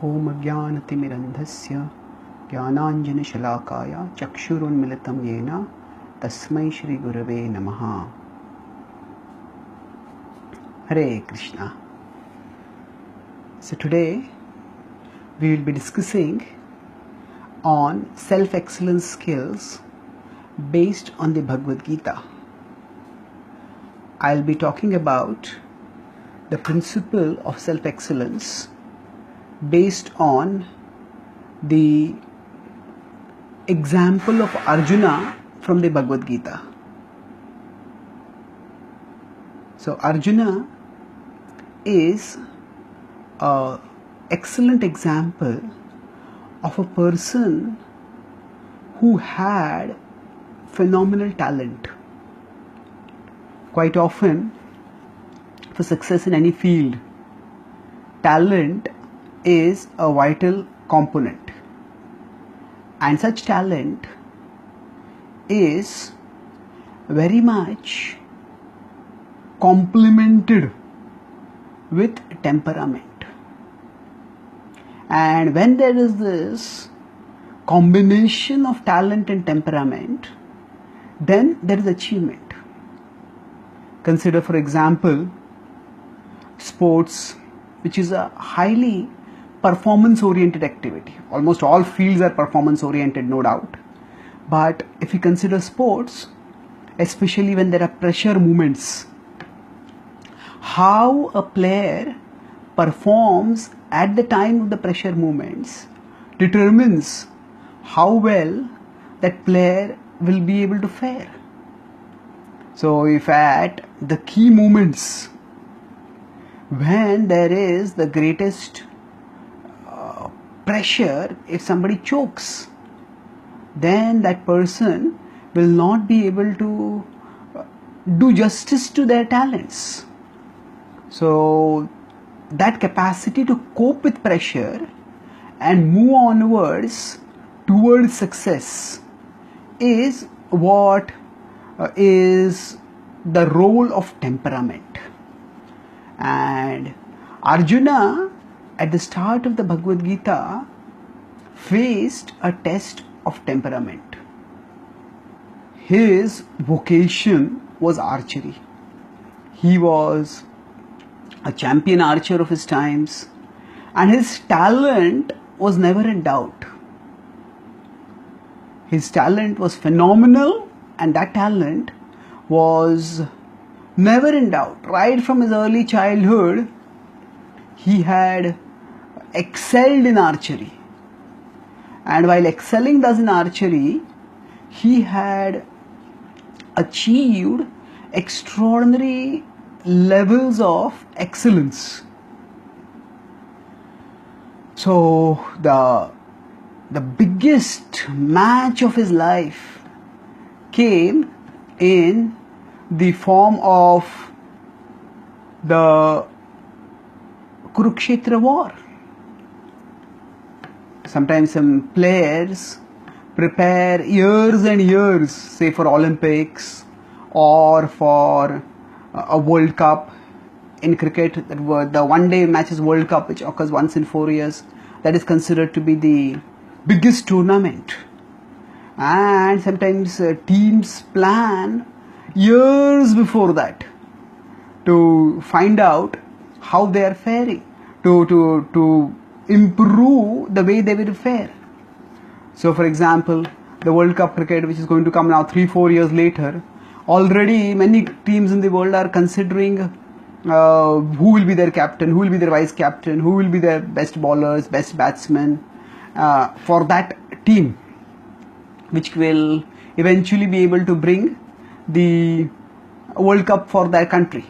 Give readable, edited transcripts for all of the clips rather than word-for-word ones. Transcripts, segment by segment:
ओम अज्ञानतिमिरन्धस्य ज्ञानाञ्जनशलाकाय चक्षुरुन्मिलितं येन तस्मै श्री गुरवे नमः. Hare Krishna. So today we will be discussing on self-excellence skills based on the Bhagavad Gita. I'll be talking about the principle of self-excellence based on the example of Arjuna from the Bhagavad Gita. So Arjuna is an excellent example of a person who had phenomenal talent. Quite often, for success in any field, talent is a vital component, and such talent is very much complemented with temperament. And when there is this combination of talent and temperament, then there is achievement. Consider, for example, sports, which is a highly performance oriented activity. Almost all fields are performance oriented, no doubt. But if you consider sports, especially when there are pressure movements, how a player performs at the time of the pressure movements determines how well that player will be able to fare. So if at the key moments when there is the greatest pressure, if somebody chokes, then that person will not be able to do justice to their talents. So that capacity to cope with pressure and move onwards towards success is what is the role of temperament. And Arjuna, at the start of the Bhagavad Gita, faced a test of temperament. His vocation was archery. He was a champion archer of his times, and his talent was never in doubt. His talent was phenomenal, and that talent was never in doubt. Right from his early childhood, he had excelled in archery. And while excelling thus in archery, he had achieved extraordinary levels of excellence. So the biggest match of his life came in the form of the Kurukshetra war. Sometimes some players prepare years and years, say for Olympics or for a World Cup. In cricket, the one-day matches World Cup, which occurs once in 4 years, that is considered to be the biggest tournament. And sometimes teams plan years before that to find out how they are faring, to improve the way they will fare. So for example, the World Cup cricket, which is going to come now 3-4 years later, already many teams in the world are considering who will be their captain, who will be their vice captain, who will be their best bowlers, best batsmen for that team, which will eventually be able to bring the World Cup for their country.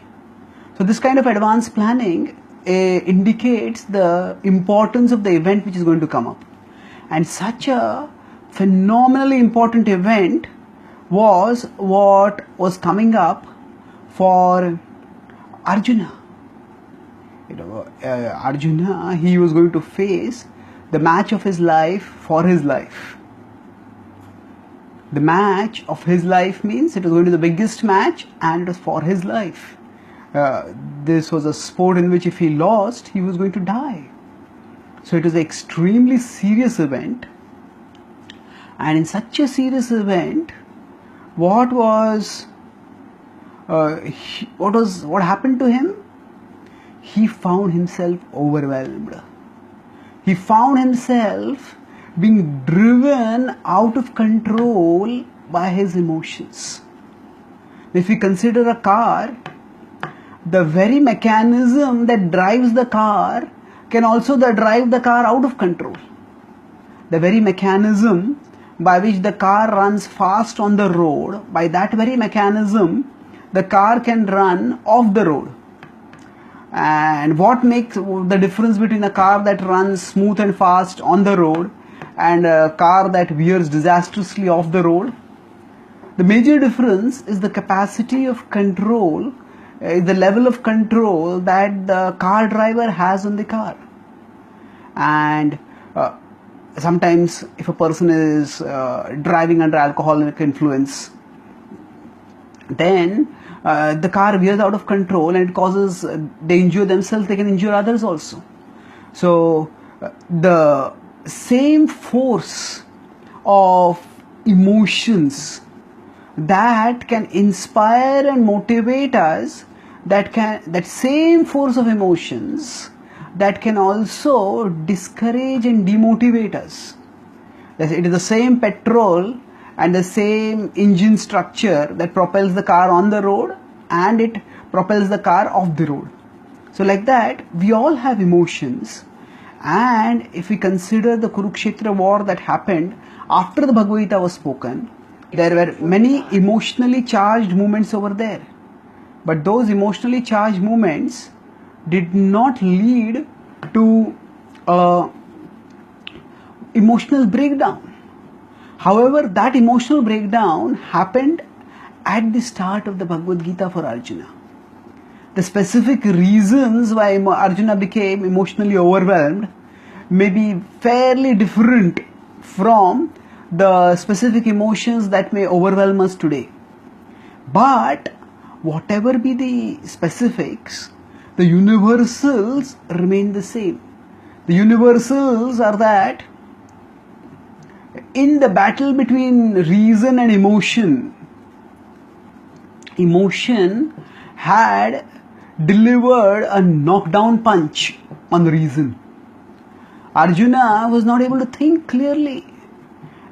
So this kind of advanced planning indicates the importance of the event which is going to come up. And such a phenomenally important event was what was coming up for Arjuna. Arjuna, he was going to face the match of his life for his life. The match of his life means it was going to be the biggest match, and it was for his life. this was a sport in which if he lost, he was going to die. So it was an extremely serious event. And in such a serious event, what happened to him? He found himself overwhelmed. He found himself being driven out of control by his emotions. If we consider a car, the very mechanism that drives the car can also drive the car out of control. The very mechanism by which the car runs fast on the road, by that very mechanism, the car can run off the road. And what makes the difference between a car that runs smooth and fast on the road and a car that veers disastrously off the road? The major difference is the capacity of control, the level of control that the car driver has on the car. And sometimes if a person is driving under alcoholic influence, then the car veers out of control and it causes, they injure themselves, they can injure others also. So the same force of emotions that can inspire and motivate us, that same force of emotions that can also discourage and demotivate us. It is the same petrol and the same engine structure that propels the car on the road and it propels the car off the road. So like that, we all have emotions. And if we consider the Kurukshetra war that happened after the Bhagavad Gita was spoken, there were many emotionally charged moments over there. But those emotionally charged moments did not lead to emotional breakdown. However, that emotional breakdown happened at the start of the Bhagavad Gita for Arjuna. The specific reasons why Arjuna became emotionally overwhelmed may be fairly different from the specific emotions that may overwhelm us today. But whatever be the specifics, the universals remain the same. The universals are that in the battle between reason and emotion, emotion had delivered a knockdown punch on reason. Arjuna was not able to think clearly.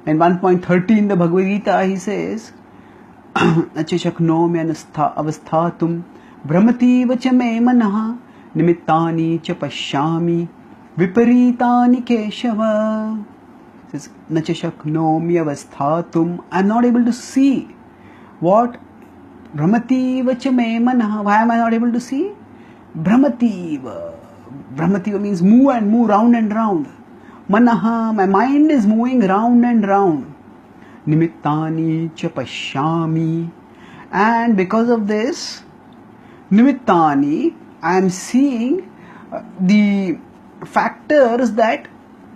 In 1.30 in the Bhagavad Gita, he says, Nache shaknomi avasthatum brahmati vacha me manaha nimittani cha pashyami viparitani keshava. He says, Nache shaknomi avasthatum. I am not able to see. What? Brahmati vacha me manaha. Why am I not able to see? Brahmativa. Brahmativa means move and move, round and round. Manaha, my mind is moving round and round. Nimittani cha pashyami. And because of this, nimittani, I am seeing the factors that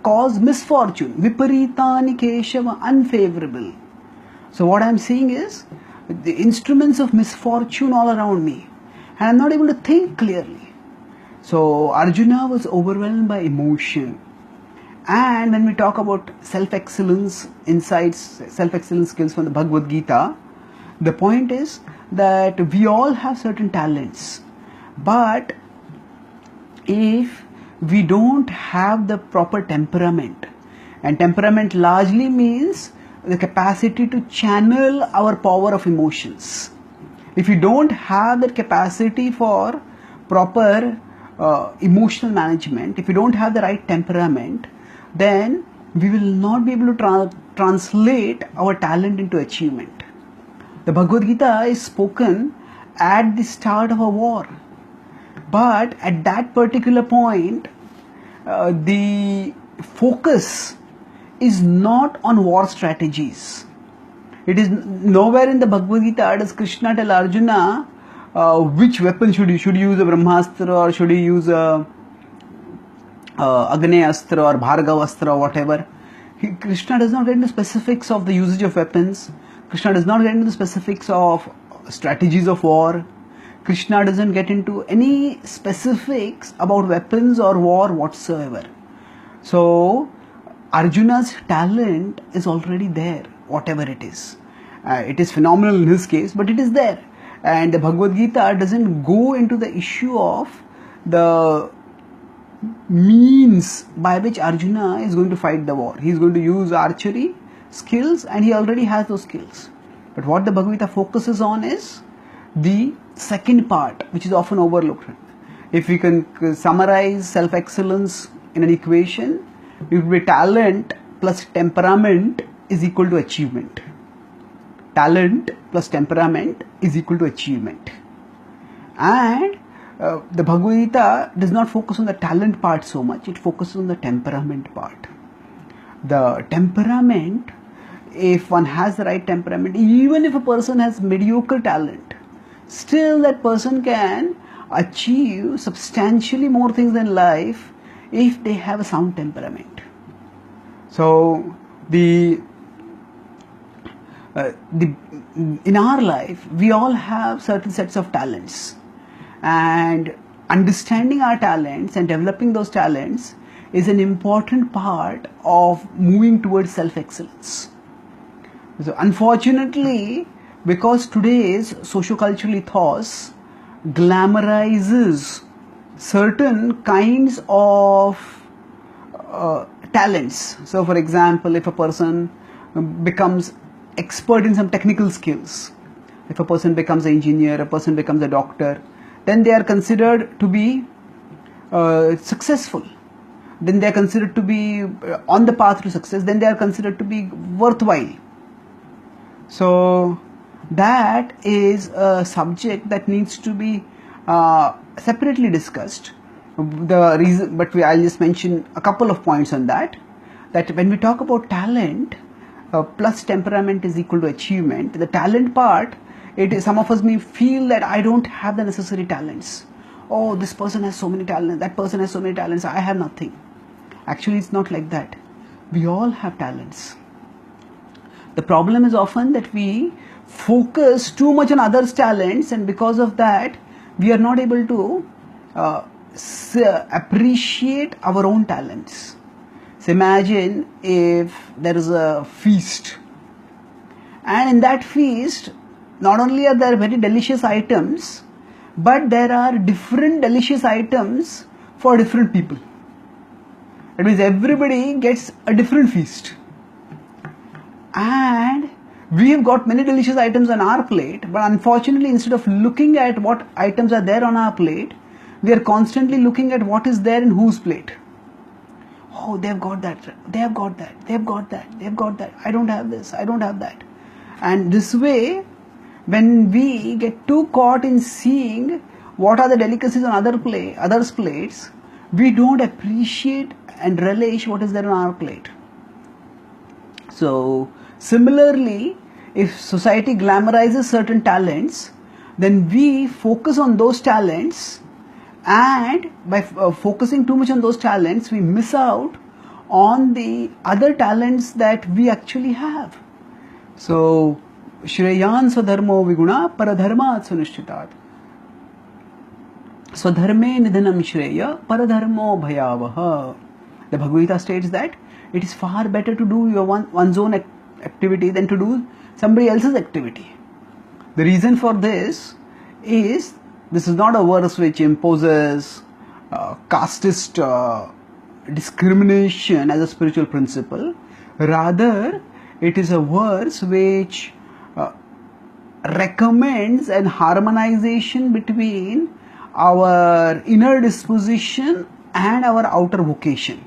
cause misfortune. Viparitani keshava, unfavorable. So what I am seeing is the instruments of misfortune all around me. And I am not able to think clearly. So Arjuna was overwhelmed by emotion. And when we talk about self-excellence, insights, self-excellence skills from the Bhagavad Gita, the point is that we all have certain talents. But if we don't have the proper temperament, and temperament largely means the capacity to channel our power of emotions. If you don't have that capacity for proper emotional management, if you don't have the right temperament, then we will not be able to translate our talent into achievement. The Bhagavad Gita is spoken at the start of a war. But at that particular point, the focus is not on war strategies. It is nowhere in the Bhagavad Gita does Krishna tell Arjuna which weapon should you use, a Brahmastra or should you use a Agneastra or Bhargavastra or whatever. Krishna does not get into specifics of the usage of weapons. Krishna does not get into the specifics of strategies of war. Krishna doesn't get into any specifics about weapons or war whatsoever. So Arjuna's talent is already there, whatever it is. It is phenomenal in his case, but it is there. And the Bhagavad Gita doesn't go into the issue of the means by which Arjuna is going to fight the war. He is going to use archery skills, and he already has those skills. But what the Bhagavad Gita focuses on is the second part, which is often overlooked. If we can summarize self-excellence in an equation, it would be talent plus temperament is equal to achievement. Talent plus temperament is equal to achievement. And the Bhagavad Gita does not focus on the talent part so much, it focuses on the temperament part. The temperament, if one has the right temperament, even if a person has mediocre talent, still that person can achieve substantially more things in life if they have a sound temperament. So in our life, we all have certain sets of talents, and understanding our talents and developing those talents is an important part of moving towards self-excellence. So unfortunately, because today's socio-cultural ethos glamorizes certain kinds of talents. So for example, if a person becomes expert in some technical skills, if a person becomes an engineer, a person becomes a doctor, then they are considered to be successful. Then they are considered to be on the path to success. Then they are considered to be worthwhile. So that is a subject that needs to be separately discussed. The reason, but I'll just mention a couple of points on that. That when we talk about talent plus temperament is equal to achievement, the talent part, it is, some of us may feel that I don't have the necessary talents. Oh, this person has so many talents, that person has so many talents, I have nothing. Actually, it's not like that. We all have talents. The problem is often that we focus too much on others' talents, and because of that, we are not able to appreciate our own talents. So imagine if there is a feast, and in that feast, not only are there very delicious items, but there are different delicious items for different people. That means everybody gets a different feast. And we have got many delicious items on our plate, but unfortunately, instead of looking at what items are there on our plate, we are constantly looking at what is there in whose plate. Oh, they have got that, they have got that, they have got that, they have got that. I don't have this, I don't have that. And this way, when we get too caught in seeing what are the delicacies on others' plates, we don't appreciate and relish what is there on our plate. So similarly, if society glamorizes certain talents, then we focus on those talents, and by focusing too much on those talents, we miss out on the other talents that we actually have. So Shreyan Swadharmo Viguna Paradharmat Sunishchitat. Swadharme Nidhanam Shreya Paradharmo Bhayavaha. The Bhagavad Gita states that it is far better to do your one's own activity than to do somebody else's activity. The reason for this is not a verse which imposes casteist discrimination as a spiritual principle. Rather, it is a verse which recommends an harmonization between our inner disposition and our outer vocation.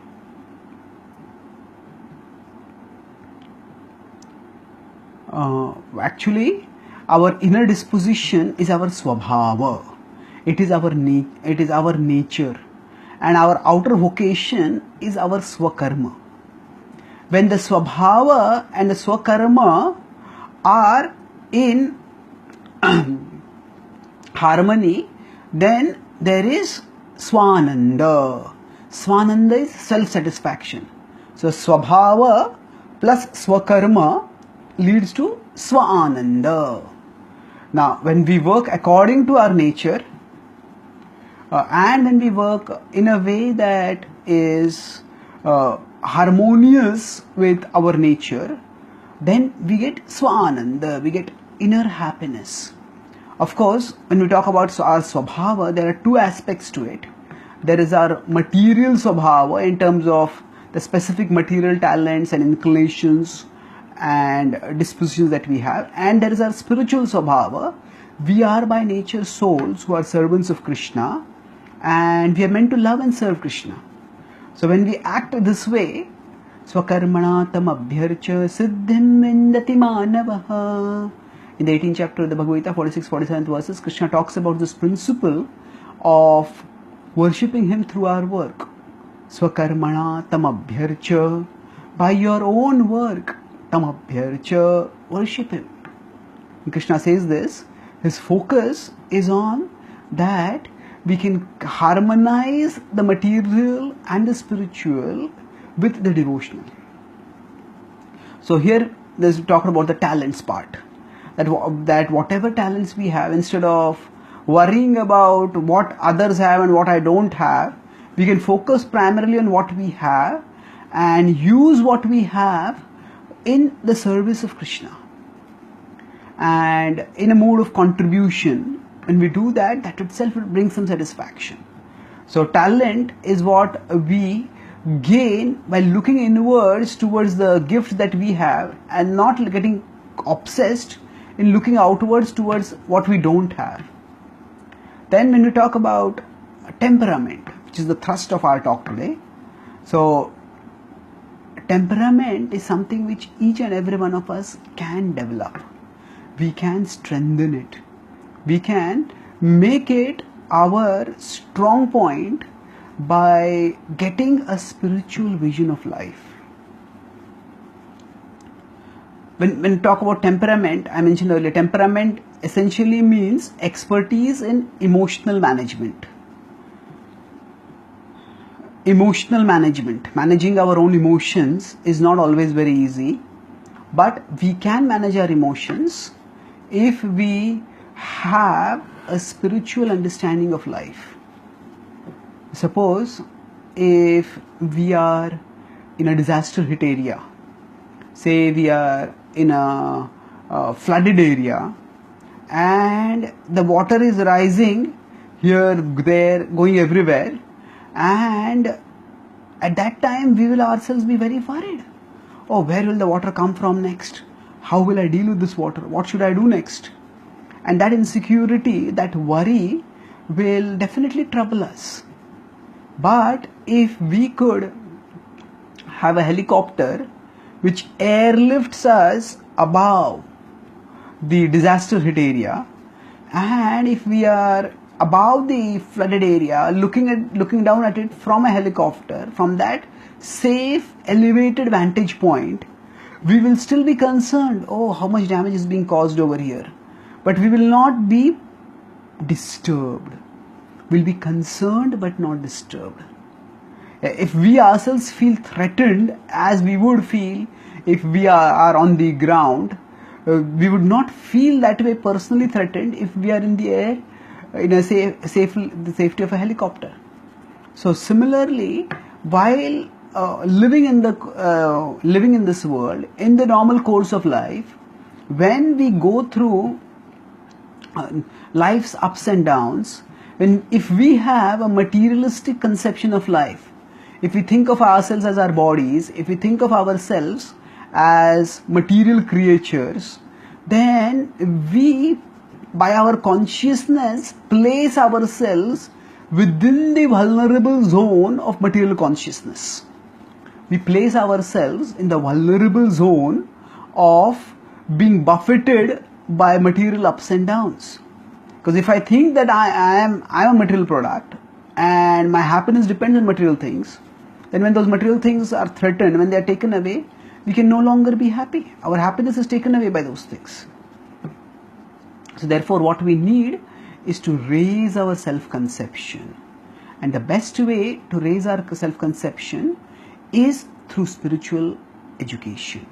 Actually, our inner disposition is our swabhava. It is our nature, and our outer vocation is our swakarma. When the swabhava and the swakarma are in harmony, then there is swananda. Swananda is self-satisfaction. So swabhava plus swakarma leads to swananda. Now, when we work according to our nature, and when we work in a way that is harmonious with our nature, then we get swananda, we get inner happiness. Of course, when we talk about our swabhava, there are two aspects to it. There is our material swabhava in terms of the specific material talents and inclinations and dispositions that we have, and there is our spiritual swabhava. We are by nature souls who are servants of Krishna, and we are meant to love and serve Krishna. So when we act this way, swakarmana tam abhyarcha siddhim vindati manavaha. In the 18th chapter of the Bhagavad Gita, 46-47 verses, Krishna talks about this principle of worshipping Him through our work. Swakarmana tam abhyarcha, by your own work, tam abhyarcha, worship Him. And Krishna says this, His focus is on that we can harmonize the material and the spiritual with the devotional. So here there's talking about the talents part. That whatever talents we have, instead of worrying about what others have and what I don't have, we can focus primarily on what we have and use what we have in the service of Krishna and in a mode of contribution. When we do that, that itself will bring some satisfaction. So talent is what we gain by looking inwards towards the gift that we have and not getting obsessed in looking outwards towards what we don't have. Then when we talk about temperament, which is the thrust of our talk today, so temperament is something which each and every one of us can develop. We can strengthen it. We can make it our strong point by getting a spiritual vision of life. When we talk about temperament, I mentioned earlier, temperament essentially means expertise in emotional management. Emotional management, managing our own emotions is not always very easy, but we can manage our emotions if we have a spiritual understanding of life. Suppose if we are in a disaster hit area, say we are in a flooded area and the water is rising here, there, going everywhere, and at that time we will ourselves be very worried. Oh, where will the water come from next? How will I deal with this water? What should I do next? And that insecurity, that worry will definitely trouble us. But if we could have a helicopter which airlifts us above the disaster hit area, and if we are above the flooded area looking down at it from a helicopter, from that safe elevated vantage point, we will still be concerned, oh, how much damage is being caused over here, but we will not be disturbed. We'll be concerned but not disturbed. If we ourselves feel threatened as we would feel if we are on the ground, we would not feel that way personally threatened if we are in the air in the safety of a helicopter. So similarly, while living in this world, in the normal course of life, when we go through life's ups and downs, if we have a materialistic conception of life, if we think of ourselves as our bodies, if we think of ourselves as material creatures, then we, by our consciousness, place ourselves within the vulnerable zone of material consciousness. We place ourselves in the vulnerable zone of being buffeted by material ups and downs. Because if I think that I'm a material product and my happiness depends on material things, then when those material things are threatened, when they are taken away, we can no longer be happy. Our happiness is taken away by those things. So therefore, what we need is to raise our self-conception. And the best way to raise our self-conception is through spiritual education,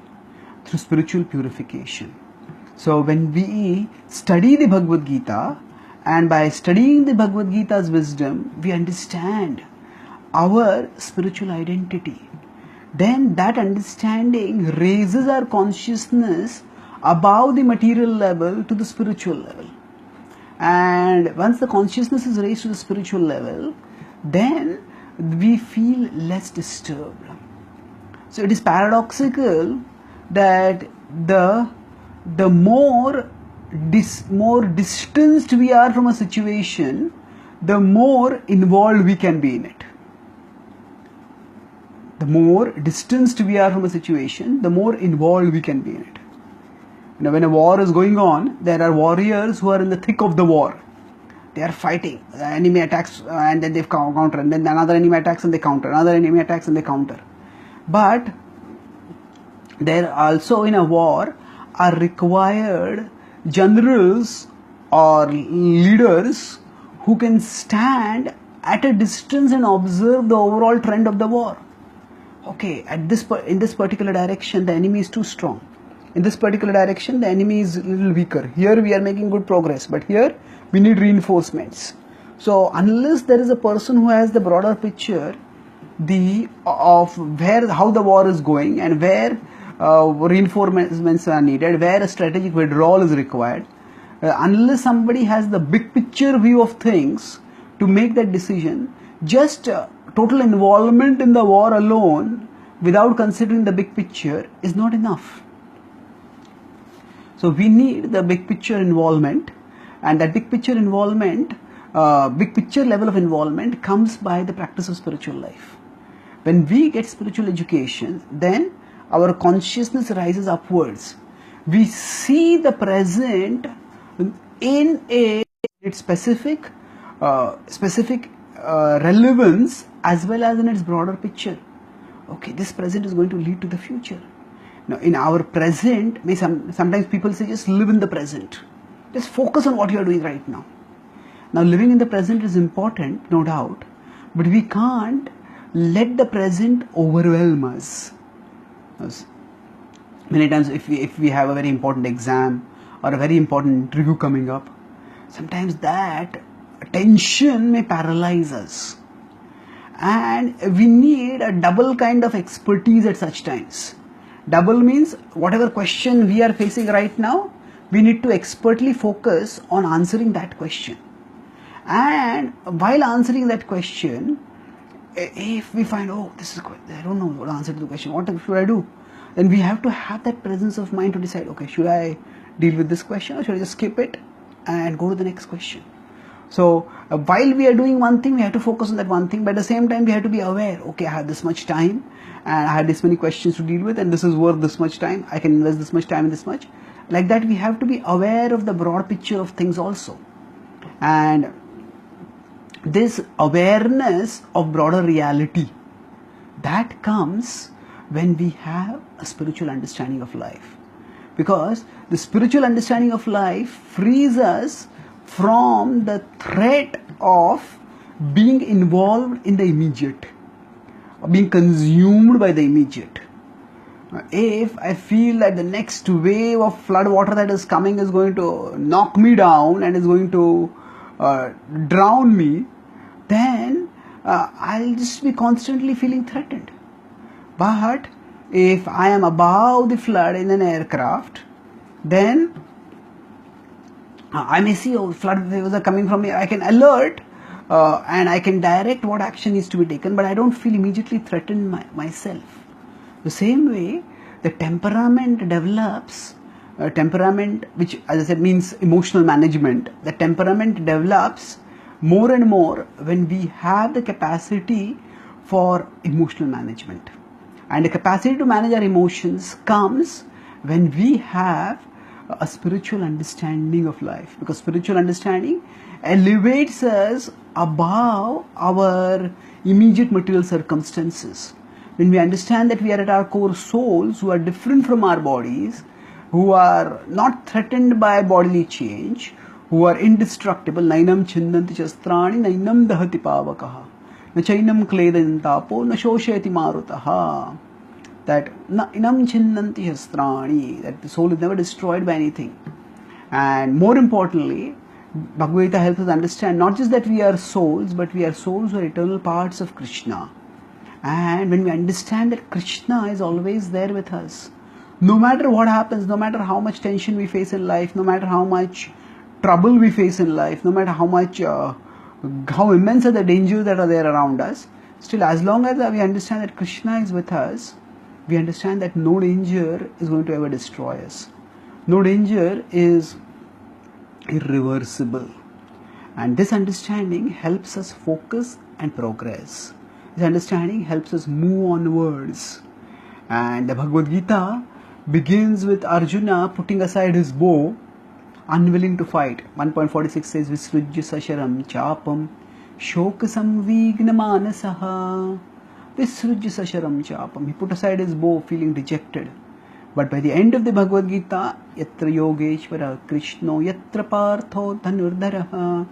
through spiritual purification. So when we study the Bhagavad Gita, and by studying the Bhagavad Gita's wisdom, we understand our spiritual identity. Then that understanding raises our consciousness above the material level to the spiritual level. And once the consciousness is raised to the spiritual level, then we feel less disturbed. So it is paradoxical that the more distanced we are from a situation, the more involved we can be in it. The more distanced we are from a situation, the more involved we can be in it. You know, when a war is going on, there are warriors who are in the thick of the war. They are fighting. The enemy attacks and then they counter, and then another enemy attacks and they counter, another enemy attacks and they counter. But there also in a war are required generals or leaders who can stand at a distance and observe the overall trend of the war. Okay, in this particular direction the enemy is too strong. In this particular direction the enemy is a little weaker. Here we are making good progress, but here we need reinforcements. So unless there is a person who has the broader picture of how the war is going and where reinforcements are needed, where a strategic withdrawal is required, unless somebody has the big picture view of things to make that decision, just total involvement in the war alone without considering the big picture is not enough. So we need the big picture involvement, and that big picture involvement, big picture level of involvement comes by the practice of spiritual life. When we get spiritual education, then our consciousness rises upwards. We see the present in its specific relevance as well as in its broader picture. Okay, this present is going to lead to the future. Now, in our present, sometimes people say just live in the present. Just focus on what you are doing right now. Now, living in the present is important, no doubt, but we can't let the present overwhelm us. Many times if we have a very important exam or a very important interview coming up, sometimes that tension may paralyze us, and we need a double kind of expertise at such times. Double means whatever question we are facing right now, we need to expertly focus on answering that question. And while answering that question, if we find, oh, I don't know what the answer to the question, what should I do? Then we have to have that presence of mind to decide, okay, should I deal with this question or should I just skip it and go to the next question? So while we are doing one thing, we have to focus on that one thing, but at the same time we have to be aware, okay, I have this much time and I have this many questions to deal with, and this is worth this much time, I can invest this much time in this much. Like that, we have to be aware of the broad picture of things also. And this awareness of broader reality, that comes when we have a spiritual understanding of life. Because the spiritual understanding of life frees us from the threat of being involved in the immediate, or being consumed by the immediate. If I feel that the next wave of flood water that is coming is going to knock me down and is going to drown me, then I'll just be constantly feeling threatened. But if I am above the flood in an aircraft, then I may see, oh, flood waves are coming from here. I can alert and I can direct what action needs to be taken, but I don't feel immediately threatened myself. The same way, the temperament develops, temperament, which as I said means emotional management, the temperament develops more and more when we have the capacity for emotional management. And the capacity to manage our emotions comes when we have a spiritual understanding of life, because spiritual understanding elevates us above our immediate material circumstances. When we understand that we are at our core souls who are different from our bodies, who are not threatened by bodily change, who are indestructible, nainam chindanti shastrani, nainam dahati pavakaha, na chainam kledantapo, na shoshayati marutaha. that inam chinnanti shastrani, that the soul is never destroyed by anything. And more importantly, Bhagavad Gita helps us understand not just that we are souls, but we are souls who are eternal parts of Krishna. And when we understand that Krishna is always there with us, no matter what happens, no matter how much tension we face in life, no matter how much trouble we face in life, no matter how immense are the dangers that are there around us, still as long as we understand that Krishna is with us, we understand that no danger is going to ever destroy us. No danger is irreversible. And this understanding helps us focus and progress. This understanding helps us move onwards. And the Bhagavad Gita begins with Arjuna putting aside his bow, unwilling to fight. 1.46 says, Visrujya sasharam chapam shoka samvigna manasaha. Visrujya sasharam chapam. He put aside his bow, feeling dejected. But by the end of the Bhagavad Gita, Yatra Yogeshwara Krishno Yatra Partho Dhanurdharaha.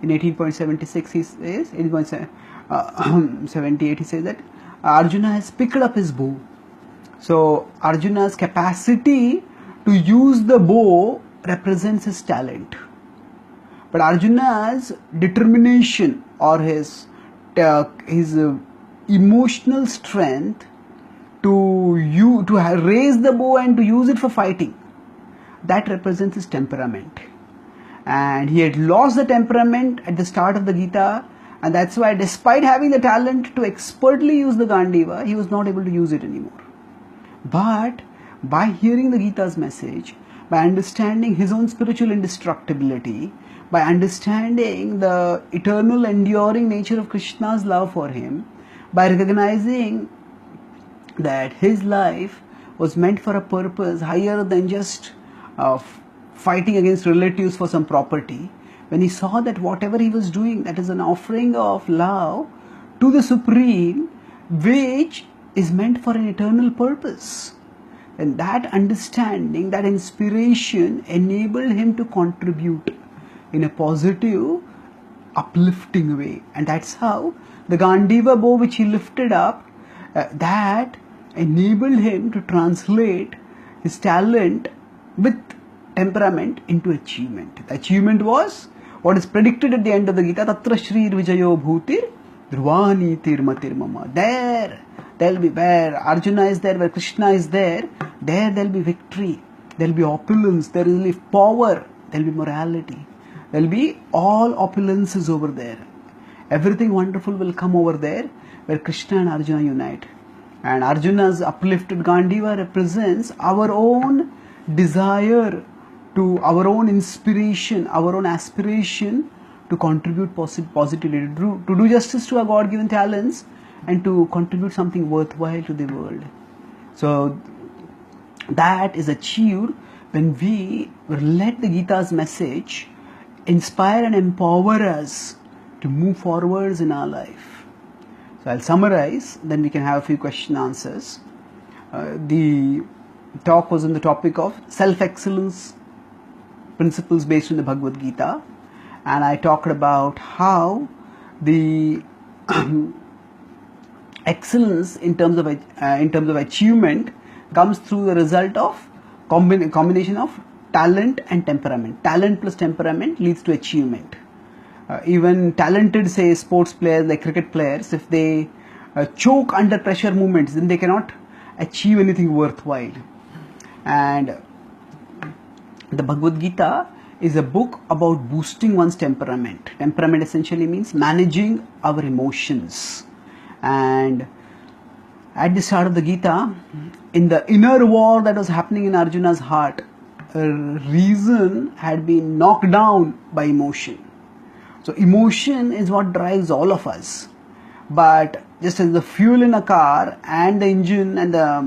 In 18.76 he says, 18.78 he says that Arjuna has picked up his bow. So Arjuna's capacity to use the bow represents his talent. But Arjuna's determination or his emotional strength to raise the bow and to use it for fighting, that represents his temperament. And he had lost the temperament at the start of the Gita, and that's why despite having the talent to expertly use the Gandiva, he was not able to use it anymore. But by hearing the Gita's message, by understanding his own spiritual indestructibility, by understanding the eternal enduring nature of Krishna's love for him, by recognizing that his life was meant for a purpose higher than just fighting against relatives for some property, when he saw that whatever he was doing, that is an offering of love to the Supreme, which is meant for an eternal purpose. And that understanding, that inspiration enabled him to contribute in a positive, uplifting way. And that's how the Gandiva bow which he lifted up, that enabled him to translate his talent with temperament into achievement. The achievement was what is predicted at the end of the Gita, Tatra Shri Vijayo Bhutir Dhruvani Tirmatir Mama. There will be, where Arjuna is there, where Krishna is there will be victory, there will be opulence, there will be power, there will be morality, there will be all opulences over there. Everything wonderful will come over there where Krishna and Arjuna unite. And Arjuna's uplifted Gandiva represents our own desire to, our own inspiration, our own aspiration to contribute positively, to do justice to our God-given talents and to contribute something worthwhile to the world. So that is achieved when we let the Gita's message inspire and empower us to move forwards in our life. So I'll summarize, then we can have a few question answers. The talk was on the topic of self-excellence principles based on the Bhagavad Gita, and I talked about how the excellence in terms of achievement comes through the result of combination of talent and temperament. Talent plus temperament leads to achievement. Even talented, say, sports players like cricket players, if they choke under pressure movements, then they cannot achieve anything worthwhile. And the Bhagavad Gita is a book about boosting one's temperament. Temperament essentially means managing our emotions. And at the start of the Gita, in the inner war that was happening in Arjuna's heart, reason had been knocked down by emotion. So emotion is what drives all of us. But just as the fuel in a car and the engine and the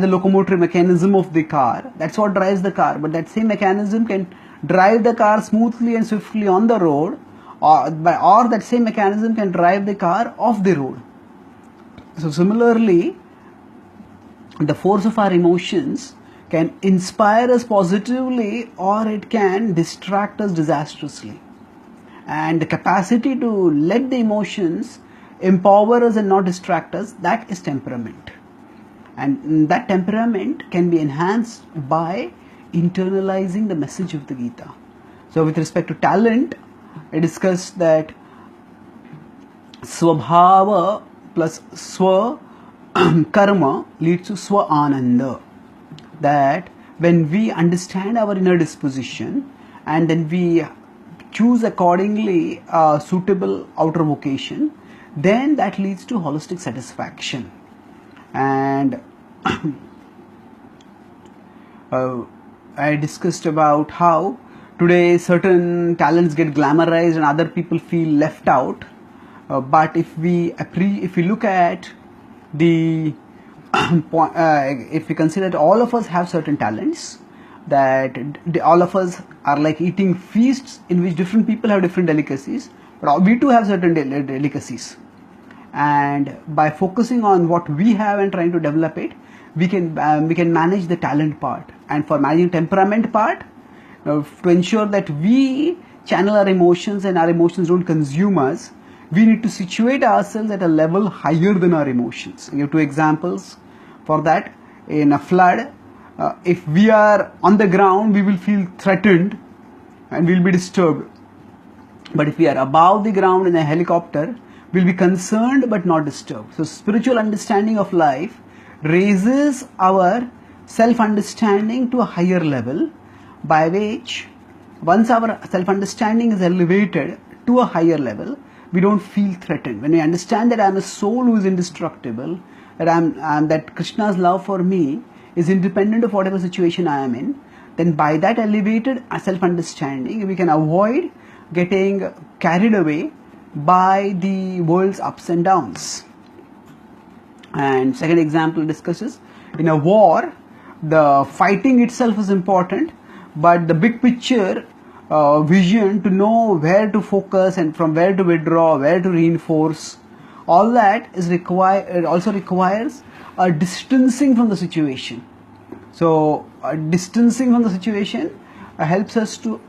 locomotive mechanism of the car, that's what drives the car. But that same mechanism can drive the car smoothly and swiftly on the road, or that same mechanism can drive the car off the road. So similarly, the force of our emotions can inspire us positively or it can distract us disastrously. And the capacity to let the emotions empower us and not distract us, that is temperament. And that temperament can be enhanced by internalizing the message of the Gita. So with respect to talent, I discussed that Swabhava plus Swa karma leads to Swa Ananda. That when we understand our inner disposition and then we choose accordingly a suitable outer vocation, then that leads to holistic satisfaction. And I discussed about how today certain talents get glamorized and other people feel left out. But if we look at the if we consider that all of us have certain talents, that all of us are like eating feasts in which different people have different delicacies, but we too have certain delicacies. And by focusing on what we have and trying to develop it, we can manage the talent part. And for managing temperament part, to ensure that we channel our emotions and our emotions don't consume us, we need to situate ourselves at a level higher than our emotions. I give two examples for that. In a flood, if we are on the ground, we will feel threatened and we'll be disturbed. But if we are above the ground in a helicopter, we'll be concerned but not disturbed. So spiritual understanding of life raises our self-understanding to a higher level, by which once our self-understanding is elevated to a higher level, we don't feel threatened. When we understand that I am a soul who is indestructible, that that Krishna's love for me is independent of whatever situation I am in, then by that elevated self-understanding, we can avoid getting carried away by the world's ups and downs. And second example discusses, in a war, the fighting itself is important, but the big picture vision to know where to focus and from where to withdraw, where to reinforce, all that is required. It also requires a distancing from the situation. So distancing from the situation helps us to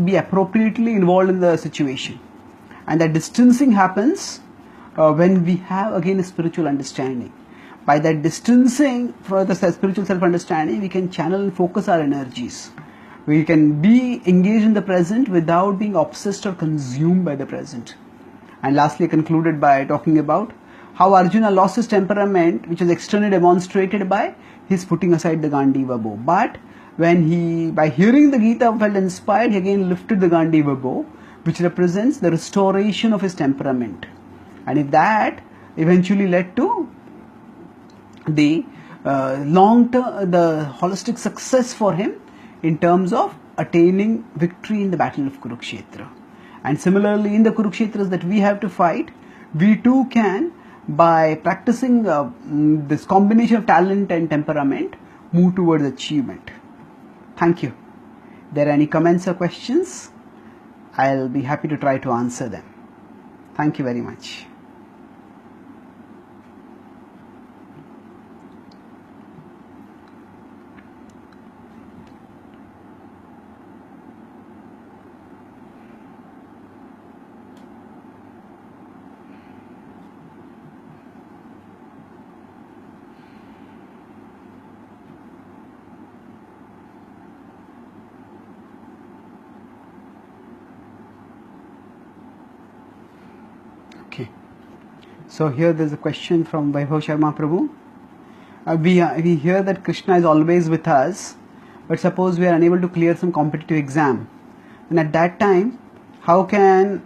be appropriately involved in the situation, and that distancing happens when we have again a spiritual understanding. By that distancing for the spiritual self-understanding, we can channel and focus our energies. We can be engaged in the present without being obsessed or consumed by the present. And lastly, I concluded by talking about how Arjuna lost his temperament, which was externally demonstrated by his putting aside the Gandiva bow. But when he, by hearing the Gita, felt inspired, he again lifted the Gandiva bow, which represents the restoration of his temperament. And if that eventually led to the long-term, the holistic success for him in terms of attaining victory in the battle of Kurukshetra. And similarly, in the Kurukshetras that we have to fight, we too can, by practicing this combination of talent and temperament, move towards achievement. Thank you. If there are any comments or questions, I'll be happy to try to answer them. Thank you very much. Okay, so here there's a question from Vaibhav Sharma Prabhu. We hear that Krishna is always with us, but suppose we are unable to clear some competitive exam, and at that time, how can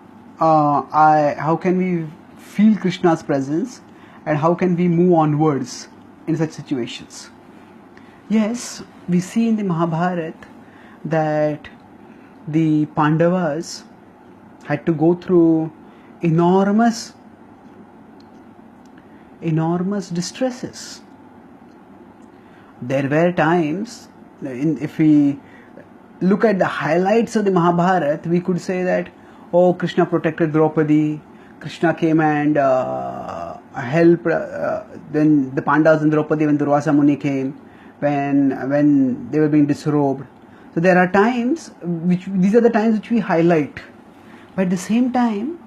we feel Krishna's presence, and how can we move onwards in such situations? Yes, we see in the Mahabharata that the Pandavas had to go through enormous distresses. There were times, if we look at the highlights of the Mahabharata, we could say that, oh, Krishna protected Draupadi, Krishna came and helped then the Pandavas and Draupadi when Durvasa Muni came, when they were being disrobed. So there are times these are the times which we highlight. But at the same time,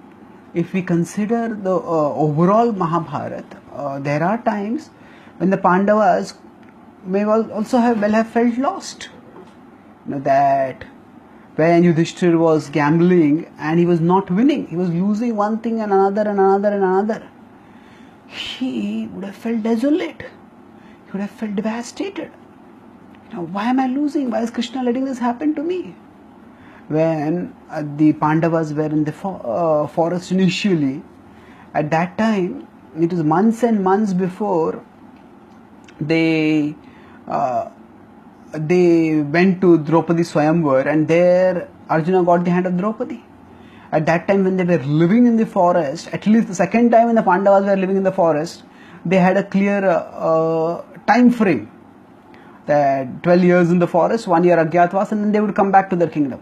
if we consider the overall Mahabharata, there are times when the Pandavas may also have felt lost. That when Yudhishthir was gambling and he was not winning, he was losing one thing and another and another and another, he would have felt desolate. He would have felt devastated. Why am I losing? Why is Krishna letting this happen to me? When the Pandavas were in the forest initially, at that time, it was months and months before they went to Draupadi Swayamvar, and there Arjuna got the hand of Draupadi. At that time when they were living in the forest, at least the second time when the Pandavas were living in the forest, they had a clear time frame. That 12 years in the forest, 1 year Agyatwas, and then they would come back to their kingdom.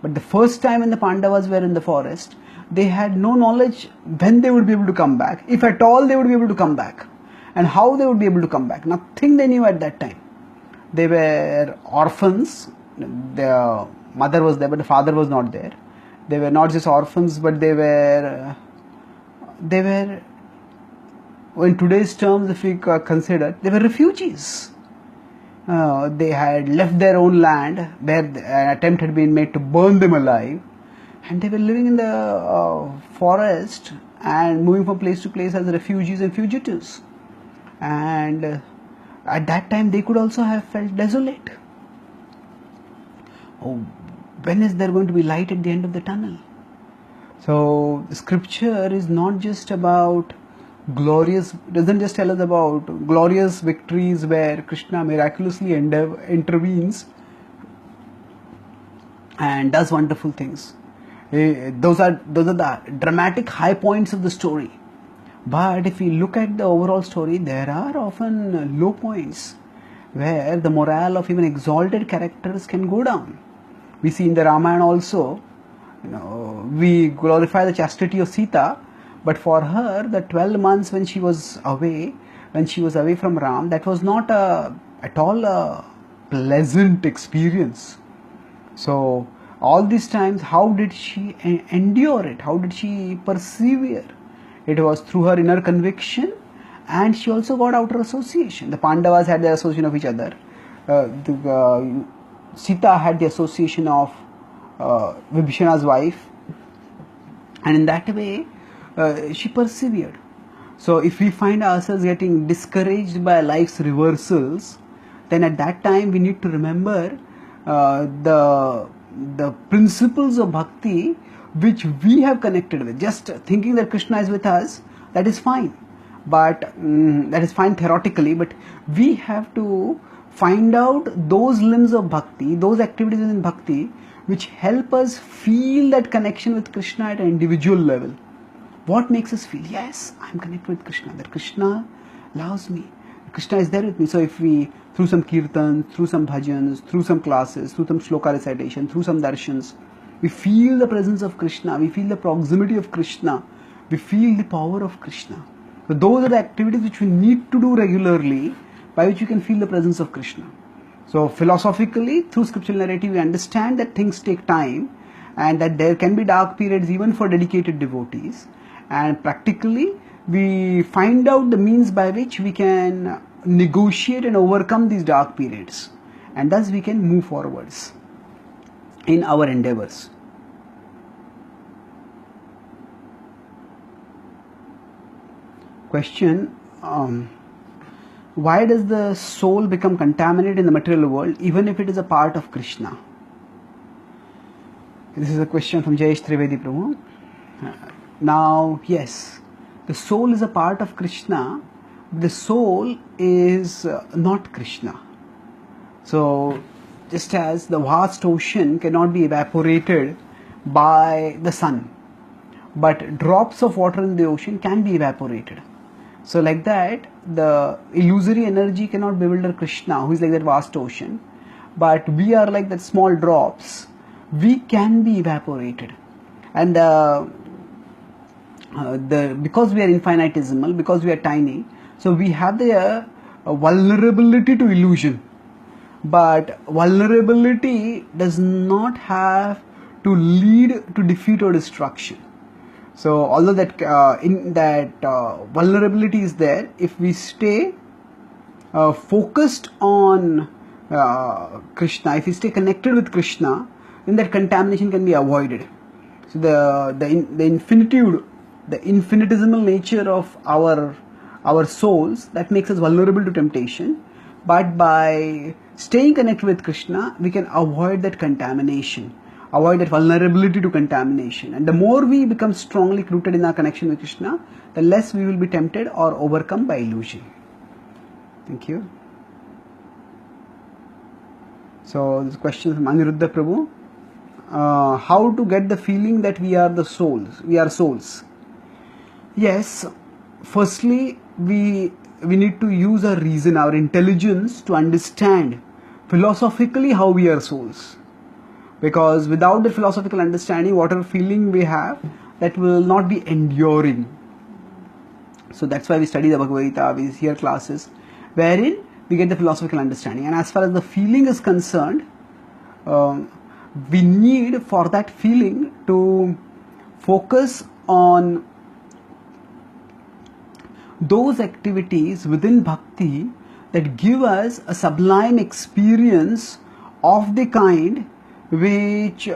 But the first time when the Pandavas were in the forest, they had no knowledge when they would be able to come back, if at all they would be able to come back, and how they would be able to come back. Nothing they knew at that time. They were orphans. Their mother was there, but the father was not there. They were not just orphans, but they were, in today's terms, if we consider, they were refugees. They had left their own land where an attempt had been made to burn them alive, and they were living in the forest and moving from place to place as refugees and fugitives. And at that time they could also have felt desolate. When is there going to be light at the end of the tunnel? So the scripture is not just about doesn't just tell us about glorious victories where Krishna miraculously intervenes and does wonderful things. Those are the dramatic high points of the story. But if we look at the overall story, there are often low points where the morale of even exalted characters can go down. We see in the Ramayana also, we glorify the chastity of Sita, but for her, the 12 months when she was away from Ram, that was not at all a pleasant experience. So all these times, how did she endure it? How did she persevere? It was through her inner conviction, and she also got outer association. The Pandavas had their association of each other. Sita had the association of Vibhishana's wife, and in that way she persevered. So if we find ourselves getting discouraged by life's reversals, then at that time we need to remember the principles of bhakti which we have connected with. Just thinking that Krishna is with us, that is fine, but that is fine theoretically, but we have to find out those limbs of bhakti, those activities in bhakti which help us feel that connection with Krishna at an individual level. What makes us feel, yes, I am connected with Krishna, that Krishna loves me, Krishna is there with me. So if we, through some kirtan, through some bhajans, through some classes, through some shloka recitation, through some darshans, we feel the presence of Krishna, we feel the proximity of Krishna, we feel the power of Krishna. So those are the activities which we need to do regularly, by which you can feel the presence of Krishna. So philosophically, through scriptural narrative, we understand that things take time and that there can be dark periods even for dedicated devotees. And practically, we find out the means by which we can negotiate and overcome these dark periods. And thus we can move forwards in our endeavors. Question, why does the soul become contaminated in the material world even if it is a part of Krishna? This is a question from Jayesh Trivedi Prabhu. Now, yes, the soul is a part of Krishna, but the soul is not Krishna. So, just as the vast ocean cannot be evaporated by the sun, but drops of water in the ocean can be evaporated. So like that, the illusory energy cannot bewilder Krishna, who is like that vast ocean, but we are like that small drops. We can be evaporated, and because we are infinitesimal, because we are tiny, so we have the vulnerability to illusion. But vulnerability does not have to lead to defeat or destruction. So although that in that vulnerability is there, if we stay focused on Krishna, if we stay connected with Krishna, then that contamination can be avoided. So the infinitude, the infinitesimal nature of our souls, that makes us vulnerable to temptation. But by staying connected with Krishna, we can avoid that contamination, avoid that vulnerability to contamination. And the more we become strongly rooted in our connection with Krishna, the less we will be tempted or overcome by illusion. Thank you. So this question from Aniruddha Prabhu. How to get the feeling that we are the souls? We are souls. Yes. Firstly, we need to use our reason, our intelligence, to understand philosophically how we are souls. Because without the philosophical understanding, whatever feeling we have, that will not be enduring. So that's why we study the Bhagavad Gita, we hear classes, wherein we get the philosophical understanding. And as far as the feeling is concerned, we need for that feeling to focus on those activities within bhakti that give us a sublime experience of the kind which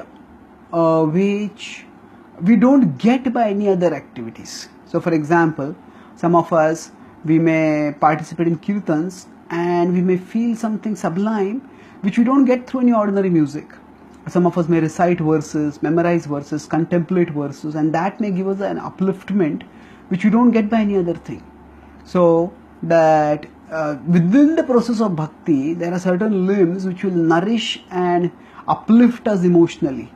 we don't get by any other activities. So for example, some of us, we may participate in kirtans and we may feel something sublime which we don't get through any ordinary music. Some of us may recite verses, memorize verses, contemplate verses, and that may give us an upliftment which we don't get by any other thing. So that within the process of bhakti, there are certain limbs which will nourish and uplift us emotionally.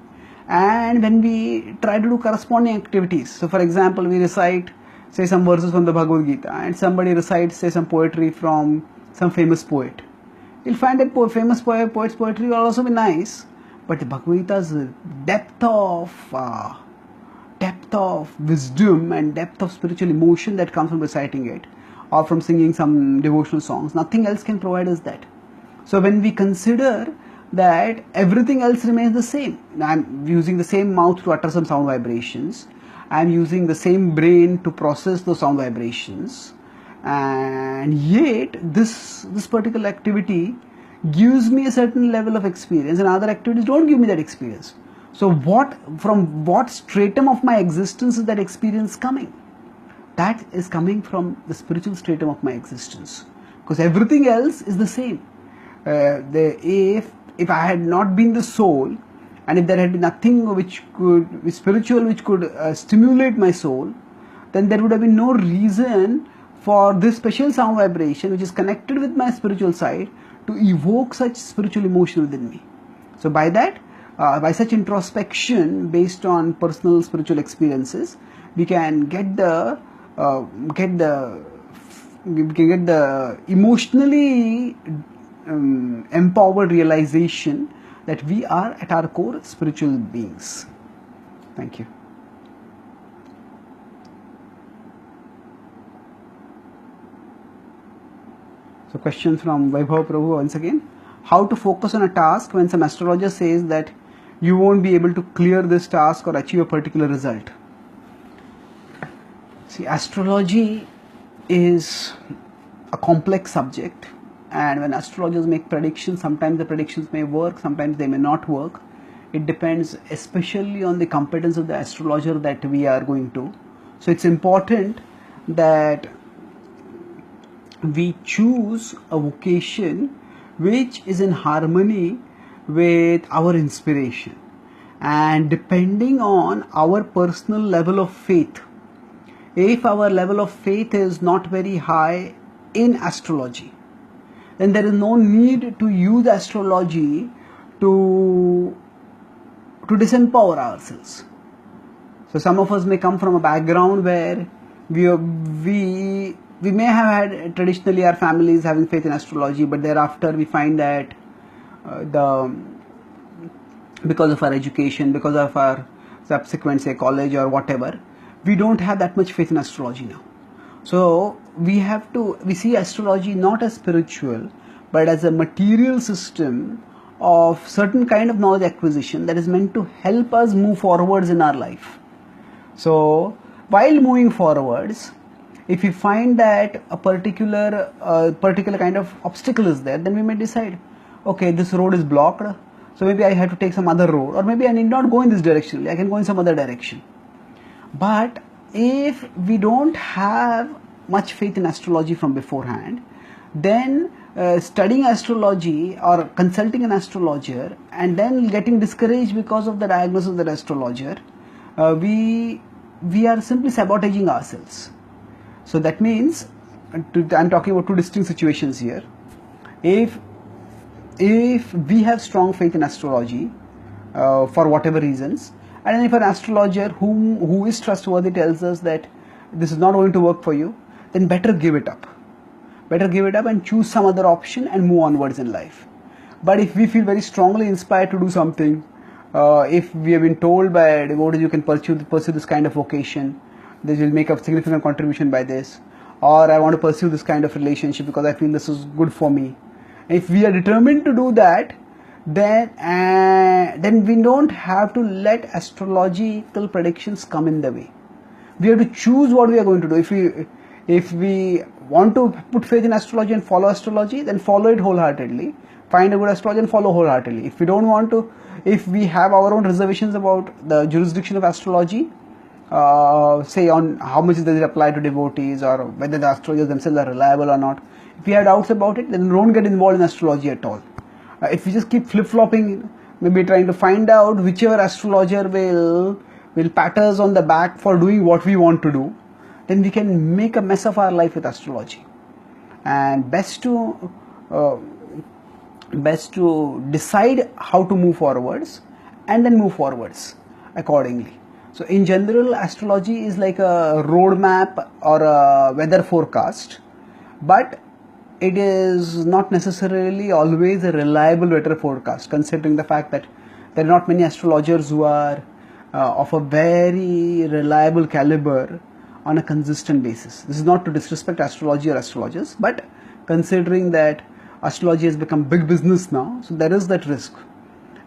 And when we try to do corresponding activities, so for example, we recite, say, some verses from the Bhagavad Gita, and somebody recites, say, some poetry from some famous poet. You'll find that famous poet's poetry will also be nice, but the Bhagavad Gita's depth of wisdom and depth of spiritual emotion that comes from reciting it, or from singing some devotional songs, nothing else can provide us that. So when we consider that everything else remains the same, I'm using the same mouth to utter some sound vibrations, I'm using the same brain to process those sound vibrations, and yet this particular activity gives me a certain level of experience and other activities don't give me that experience. So from what stratum of my existence is that experience coming? That is coming from the spiritual stratum of my existence, because everything else is the same. If I had not been the soul, and if there had been nothing which could spiritual which could stimulate my soul, then there would have been no reason for this special sound vibration which is connected with my spiritual side to evoke such spiritual emotion within me. So by that, by such introspection based on personal spiritual experiences, we can get the emotionally empowered realization that we are at our core spiritual beings. Thank you. So question from Vaibhav Prabhu once again. How to focus on a task when some astrologer says that you won't be able to clear this task or achieve a particular result? See, astrology is a complex subject, and when astrologers make predictions, sometimes the predictions may work, sometimes they may not work. It depends especially on the competence of the astrologer that we are going to. So it's important that we choose a vocation which is in harmony with our inspiration, and depending on our personal level of faith. If our level of faith is not very high in astrology, then there is no need to use astrology to disempower ourselves. So some of us may come from a background where we may have had traditionally our families having faith in astrology, but thereafter we find that because of our education, because of our subsequent, say, college or whatever, we don't have that much faith in astrology now. So we see astrology not as spiritual, but as a material system of certain kind of knowledge acquisition that is meant to help us move forwards in our life. So while moving forwards, if we find that a particular kind of obstacle is there, then we may decide, okay, this road is blocked, so maybe I have to take some other road, or maybe I need not go in this direction, I can go in some other direction. But if we don't have much faith in astrology from beforehand, then studying astrology or consulting an astrologer and then getting discouraged because of the diagnosis of the astrologer, we are simply sabotaging ourselves. So that means, I'm talking about two distinct situations here. If we have strong faith in astrology for whatever reasons, and if an astrologer who is trustworthy tells us that this is not going to work for you, then better give it up. Better give it up and choose some other option and move onwards in life. But if we feel very strongly inspired to do something, if we have been told by devotees you can pursue this kind of vocation, this will make a significant contribution by this, or I want to pursue this kind of relationship because I feel this is good for me. If we are determined to do that, then we don't have to let astrological predictions come in the way. We have to choose what we are going to do. If we want to put faith in astrology and follow astrology, then follow it wholeheartedly. Find a good astrologer and follow wholeheartedly. If we don't want to, if we have our own reservations about the jurisdiction of astrology, say on how much does it apply to devotees or whether the astrologers themselves are reliable or not, if we have doubts about it, then don't get involved in astrology at all. If we just keep flip-flopping, maybe trying to find out whichever astrologer will pat us on the back for doing what we want to do, then we can make a mess of our life with astrology. And best to decide how to move forwards and then move forwards accordingly. So in general, astrology is like a roadmap or a weather forecast, but it is not necessarily always a reliable weather forecast, considering the fact that there are not many astrologers who are of a very reliable caliber on a consistent basis. This is not to disrespect astrology or astrologers, but considering that astrology has become big business now, so there is that risk.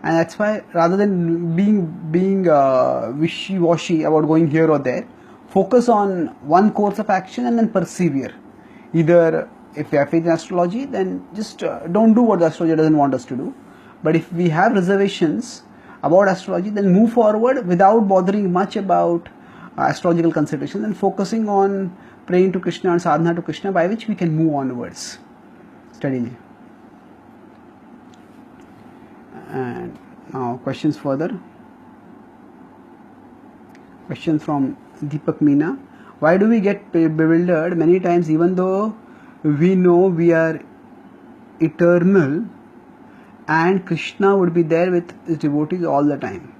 And that's why, rather than being wishy-washy about going here or there, focus on one course of action and then persevere. Either if we have faith in astrology, then just don't do what the astrologer doesn't want us to do. But if we have reservations about astrology, then move forward without bothering much about astrological considerations and focusing on praying to Krishna and sadhana to Krishna, by which we can move onwards steadily. And now questions further. Question from Deepak Meena. Why do we get bewildered many times even though we know we are eternal and Krishna would be there with his devotees all the time?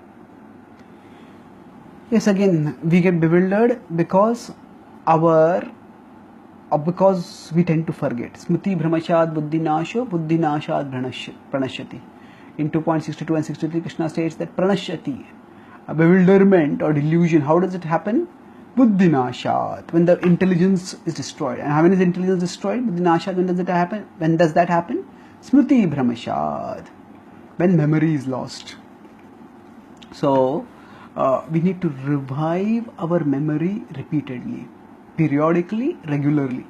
Yes, again, we get bewildered because we tend to forget. Smriti Brahmashad Buddhinasho Buddhinashad Pranashyati. In 2.62 and 63, Krishna states that Pranashyati, a bewilderment or delusion. How does it happen? Buddhinashad, when the intelligence is destroyed. And when is intelligence destroyed? Buddhinashad, when does it happen? When does that happen? Smriti Brahmashad, when memory is lost. So we need to revive our memory repeatedly, periodically, regularly.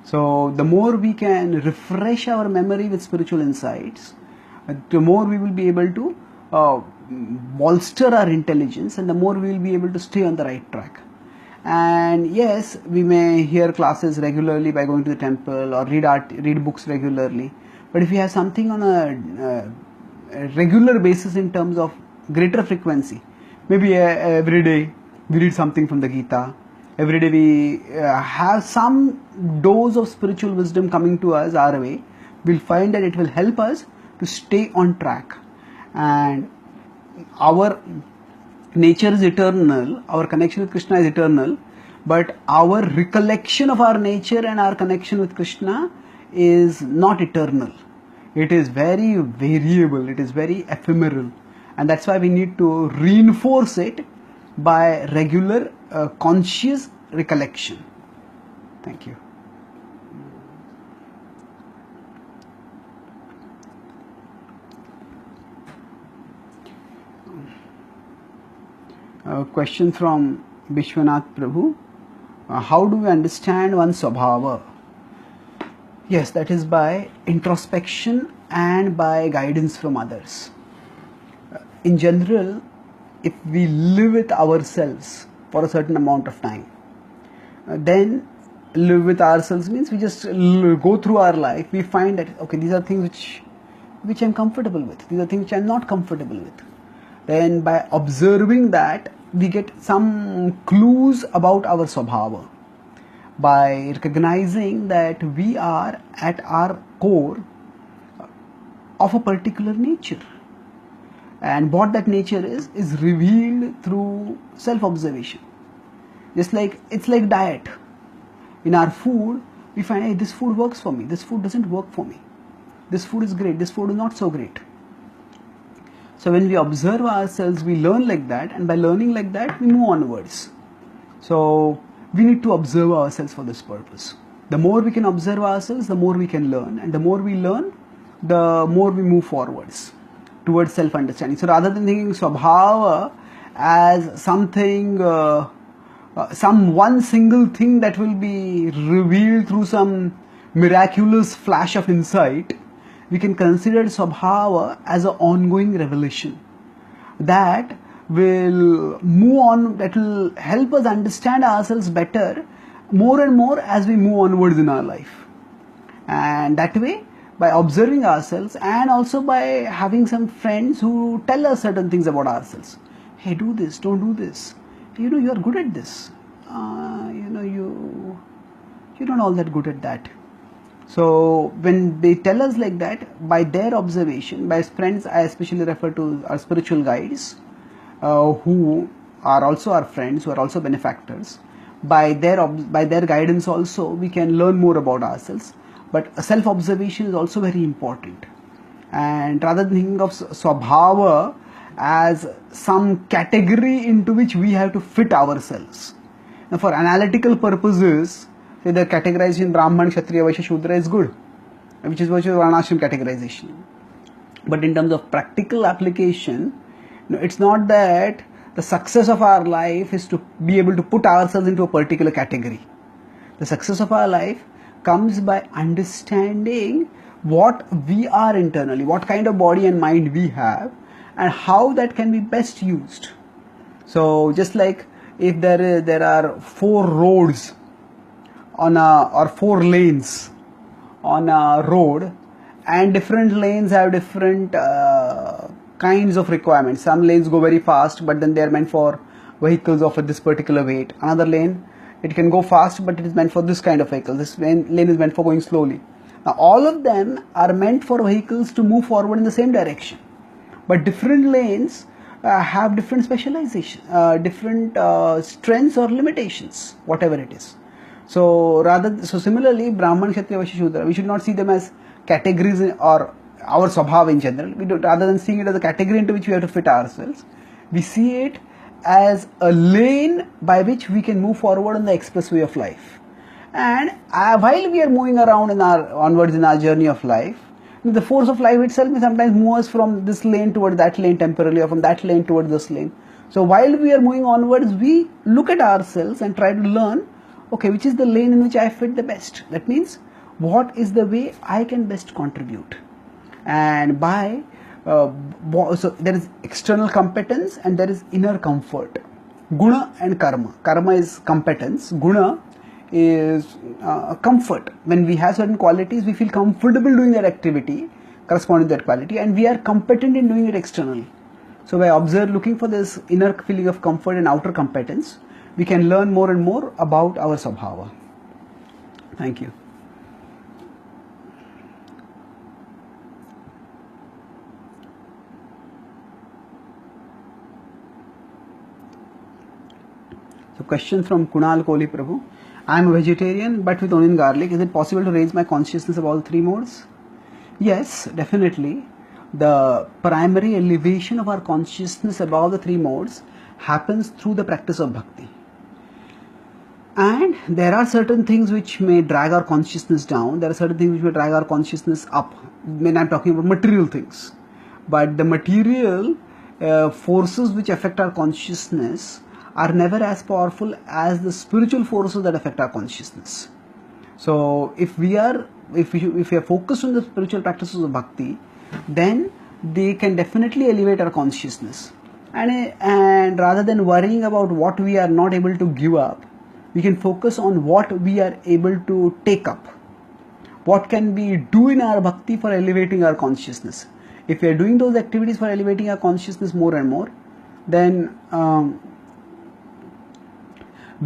So the more we can refresh our memory with spiritual insights, the more we will be able to bolster our intelligence, and the more we will be able to stay on the right track. And yes, we may hear classes regularly by going to the temple or read books regularly. But if we have something on a regular basis in terms of greater frequency, maybe every day we read something from the Gita, every day we have some dose of spiritual wisdom coming to us our way, we'll find that it will help us to stay on track. And our nature is eternal, our connection with Krishna is eternal, but our recollection of our nature and our connection with Krishna is not eternal. It is very variable, it is very ephemeral, and that's why we need to reinforce it by regular conscious recollection. Thank you. A question from Vishwanath Prabhu, how do we understand one's Swabhava? Yes, that is by introspection and by guidance from others. In general, if we live with ourselves for a certain amount of time, then live with ourselves means we just go through our life, we find that okay, these are things which I'm comfortable with, these are things which I'm not comfortable with. Then by observing that, we get some clues about our Swabhava. By recognizing that we are at our core of a particular nature, and what that nature is revealed through self-observation. Just like it's like diet. In our food, we find, hey, this food works for me, this food doesn't work for me, this food is great, this food is not so great. So when we observe ourselves, we learn like that, and by learning like that, we move onwards. So we need to observe ourselves for this purpose. The more we can observe ourselves, the more we can learn, and the more we learn, the more we move forwards towards self-understanding. So rather than thinking Swabhava as something, some one single thing that will be revealed through some miraculous flash of insight, we can consider Swabhava as an ongoing revelation that will move on, that will help us understand ourselves better more and more as we move onwards in our life. And that way, by observing ourselves and also by having some friends who tell us certain things about ourselves. Hey, do this, don't do this. You know, you are good at this. You're not all that good at that. So when they tell us like that, by their observation, by friends, I especially refer to our spiritual guides, who are also our friends, who are also benefactors. By their guidance also, we can learn more about ourselves. But self-observation is also very important. And rather than thinking of Swabhava as some category into which we have to fit ourselves. Now, for analytical purposes, say the categorization Brahman, Kshatriya, Vaishya, Shudra is good, which is Varnashram categorization. But in terms of practical application, it's not that the success of our life is to be able to put ourselves into a particular category. The success of our life comes by understanding what we are internally, what kind of body and mind we have, and how that can be best used. So just like if there are 4 roads on or 4 lanes on a road, and different lanes have different kinds of requirements. Some lanes go very fast, but then they are meant for vehicles of this particular weight. Another lane, it can go fast, but it is meant for this kind of vehicle. This lane is meant for going slowly. Now all of them are meant for vehicles to move forward in the same direction, but different lanes have different specialization, different strengths or limitations, whatever it is. So similarly, Brahman, Kshatriya, Vaishya, Shudra, we should not see them as categories or our Swabhava in general. Rather than seeing it as a category into which we have to fit ourselves, we see it as a lane by which we can move forward on the expressway of life. And while we are moving around onwards in our journey of life, the force of life itself may sometimes move us from this lane towards that lane temporarily, or from that lane towards this lane. So while we are moving onwards, we look at ourselves and try to learn, okay, which is the lane in which I fit the best. That means, what is the way I can best contribute? And so there is external competence and there is inner comfort. Guna and karma. Karma is competence. Guna is comfort. When we have certain qualities, we feel comfortable doing that activity corresponding to that quality, and we are competent in doing it externally. So by looking for this inner feeling of comfort and outer competence, we can learn more and more about our Swabhava. Thank you. So question from Kunal Kohli Prabhu. I am a vegetarian but with onion garlic. Is it possible to raise my consciousness of all 3 modes? Yes, definitely. The primary elevation of our consciousness above the 3 modes happens through the practice of bhakti. And there are certain things which may drag our consciousness down. There are certain things which may drag our consciousness up. When I am talking about material things. But the material forces which affect our consciousness are never as powerful as the spiritual forces that affect our consciousness. So if we are focused on the spiritual practices of bhakti, then they can definitely elevate our consciousness. And rather than worrying about what we are not able to give up, we can focus on what we are able to take up. What can we do in our bhakti for elevating our consciousness? If we are doing those activities for elevating our consciousness more and more, then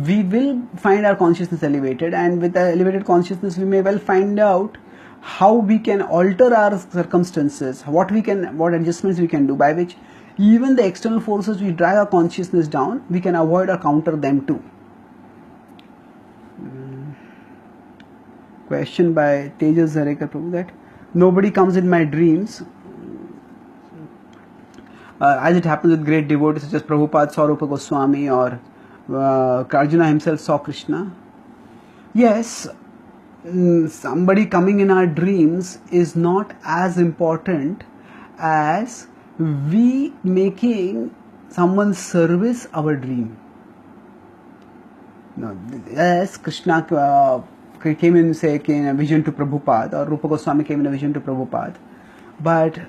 we will find our consciousness elevated, and with the elevated consciousness we may well find out how we can alter our circumstances, what adjustments we can do, by which even the external forces which drive our consciousness down, we can avoid or counter them too. Question by Tejas Zarekar Prabhu, that nobody comes in my dreams, as it happens with great devotees such as Prabhupada saw Rupa Goswami, or Arjuna himself saw Krishna. Yes, somebody coming in our dreams is not as important as we making someone's service our dream. No, yes, Krishna came in, say, in a vision to Prabhupada, or Rupa Goswami came in a vision to Prabhupada, but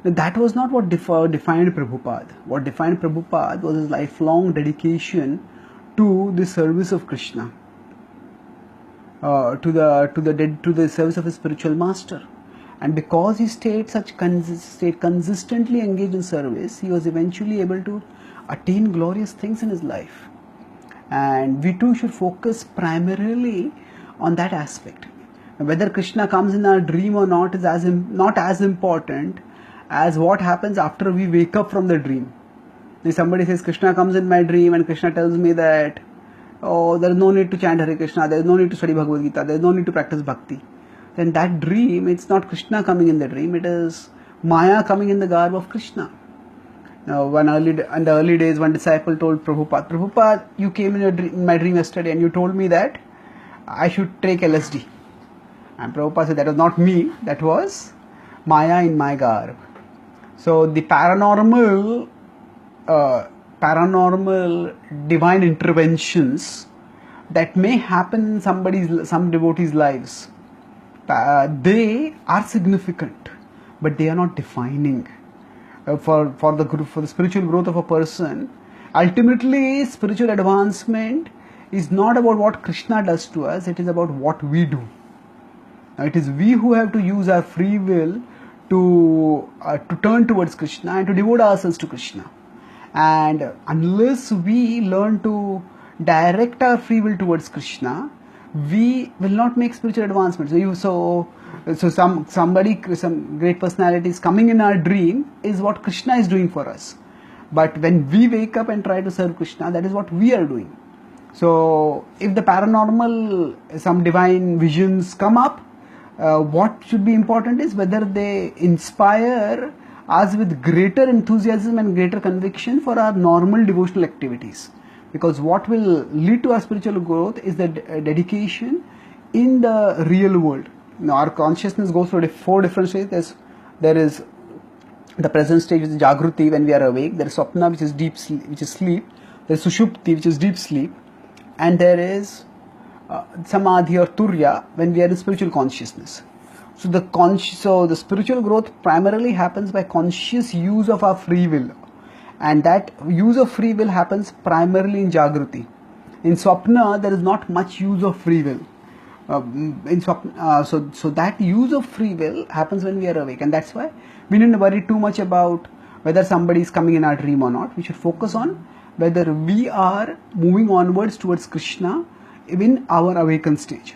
that was not what defined Prabhupada. What defined Prabhupada was his lifelong dedication to the service of Krishna, to the service of his spiritual master. And because he stayed consistently engaged in service, he was eventually able to attain glorious things in his life. And we too should focus primarily on that aspect. Whether Krishna comes in our dream or not is not as important as what happens after we wake up from the dream. If somebody says Krishna comes in my dream and Krishna tells me that, oh, there is no need to chant Hare Krishna, there is no need to study Bhagavad Gita, there is no need to practice bhakti, then that dream, it's not Krishna coming in the dream, it is Maya coming in the garb of Krishna. Now, in the early days, one disciple told Prabhupada, you came in my dream yesterday and you told me that I should take LSD. And Prabhupada said, that was not me, that was Maya in my garb. So the paranormal divine interventions that may happen in some devotees' lives, they are significant, but they are not defining for the spiritual growth of a person. Ultimately, spiritual advancement is not about what Krishna does to us; it is about what we do. Now, it is we who have to use our free will to turn towards Krishna and to devote ourselves to Krishna. And unless we learn to direct our free will towards Krishna, we will not make spiritual advancement. So some great personalities coming in our dream is what Krishna is doing for us. But when we wake up and try to serve Krishna, that is what we are doing. So if the paranormal, some divine visions come up, what should be important is whether they inspire us with greater enthusiasm and greater conviction for our normal devotional activities. Because what will lead to our spiritual growth is the dedication in the real world. Now, our consciousness goes through 4 different stages. There is the present stage, which is Jagruti, when we are awake. There is Swapna, which is deep sleep, There is Sushupti, which is deep sleep. And there is Samadhi or Turya, when we are in spiritual consciousness. So the spiritual growth primarily happens by conscious use of our free will. And that use of free will happens primarily in Jagruti. In Swapna, there is not much use of free will. So that use of free will happens when we are awake. And that's why we need to worry too much about whether somebody is coming in our dream or not. We should focus on whether we are moving onwards towards Krishna in our awakened stage.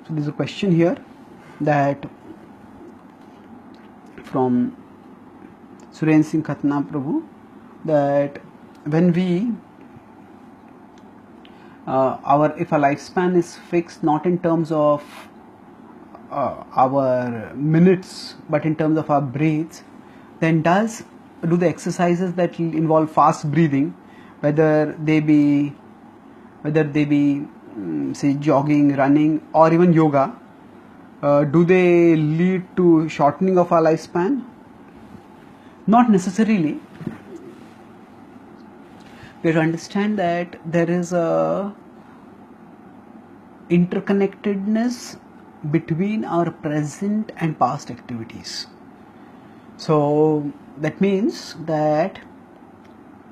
So there is a question here that from Suren Singh Khatna Prabhu, that when if our lifespan is fixed not in terms of our minutes but in terms of our breaths, then do the exercises that involve fast breathing, whether they be say jogging, running, or even yoga, do they lead to shortening of our lifespan? Not necessarily. We have to understand that there is a interconnectedness between our present and past activities. So that means that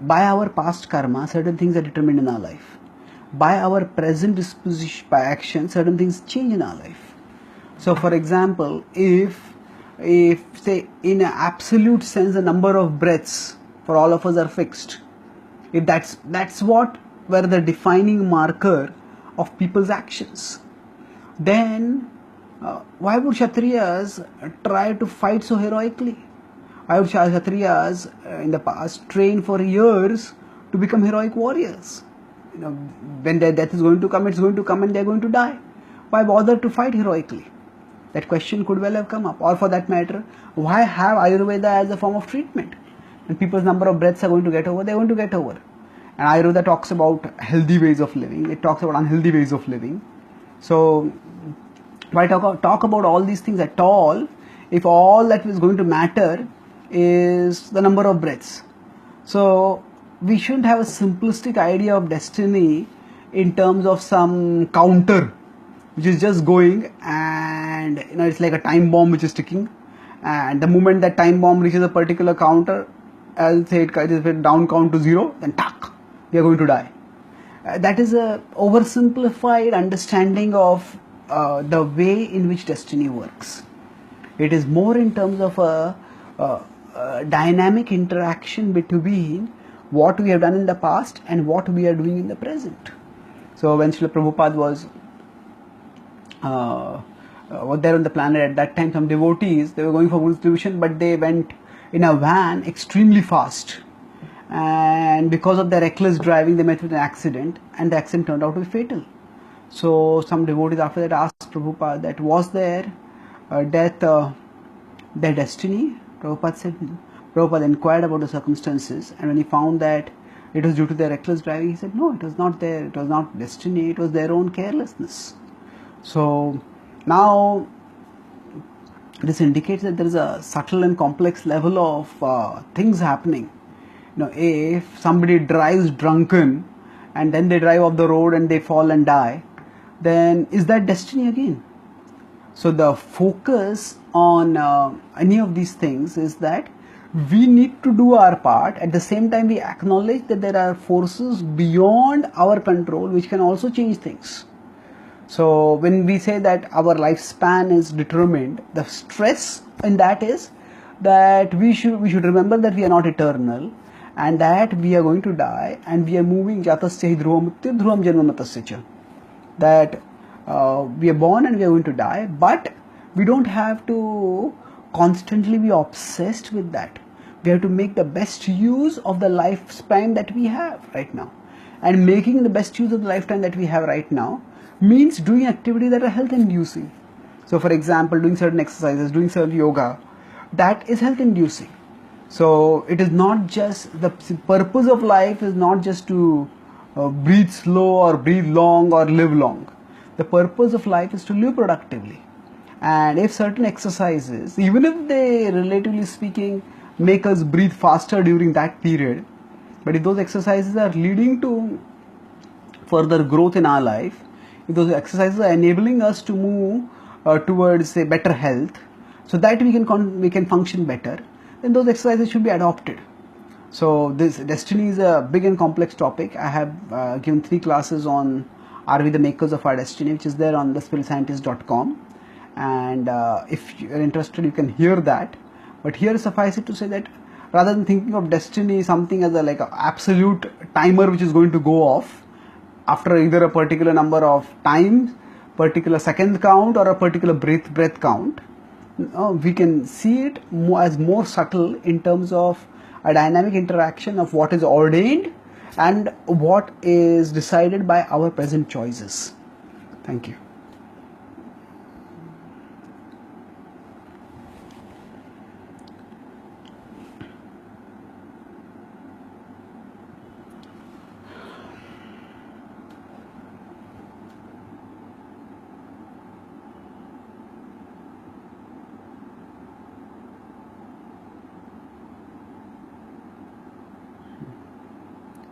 by our past karma, certain things are determined in our life. By our present disposition, by action, certain things change in our life. So for example, if say in an absolute sense the number of breaths for all of us are fixed, if that's what were the defining marker of people's actions, then why would Kshatriyas try to fight so heroically? Why would Kshatriyas in the past train for years to become heroic warriors? When their death is going to come, it's going to come and they're going to die. Why bother to fight heroically? That question could well have come up. Or for that matter, why have Ayurveda as a form of treatment? When people's number of breaths are going to get over, they're going to get over. And Ayurveda talks about healthy ways of living. It talks about unhealthy ways of living. So why talk about all these things at all if all that is going to matter is the number of breaths? So we shouldn't have a simplistic idea of destiny in terms of some counter which is just going, and it's like a time bomb which is ticking, and the moment that time bomb reaches a particular counter, I'll say it is down count to 0, then tack, we are going to die. That is a oversimplified understanding of the way in which destiny works. It is more in terms of a dynamic interaction between what we have done in the past and what we are doing in the present. So when Srila Prabhupada was there on the planet at that time, some devotees, they were going for Guru distribution, but they went in a van extremely fast, and because of their reckless driving they met with an accident, and the accident turned out to be fatal. So some devotees after that asked Prabhupada that was their death their destiny? Prabhupada inquired about the circumstances, and when he found that it was due to their reckless driving, he said no, it was not destiny, it was their own carelessness. So now this indicates that there is a subtle and complex level of things happening. If somebody drives drunken and then they drive off the road and they fall and die, then is that destiny again? So the focus on any of these things is that we need to do our part. At the same time, we acknowledge that there are forces beyond our control which can also change things. So when we say that our lifespan is determined, the stress in that is that we should remember that we are not eternal, and that we are going to die, and we are moving jatasya hi dhruvam mrityu dhruvam janma matasya cha, that we are born and we are going to die, but we don't have to constantly be obsessed with that. We have to make the best use of the lifespan that we have right now, and making the best use of the lifetime that we have right now means doing activities that are health inducing. So for example, doing certain exercises, doing certain yoga, that is health inducing. So it is not just, the purpose of life is not just to breathe slow or breathe long or live long. The purpose of life is to live productively. And if certain exercises, even if they relatively speaking make us breathe faster during that period, but if those exercises are leading to further growth in our life, if those exercises are enabling us to move towards say better health, so that we can function better, then those exercises should be adopted. So this destiny is a big and complex topic. I have given 3 classes on Are We the Makers of Our Destiny, which is there on thespiritualscientist.com, and if you are interested you can hear that. But here suffice it to say that rather than thinking of destiny something as a absolute timer which is going to go off after either a particular number of times, particular second count, or a particular breath count, we can see it as more subtle in terms of a dynamic interaction of what is ordained and what is decided by our present choices. Thank you.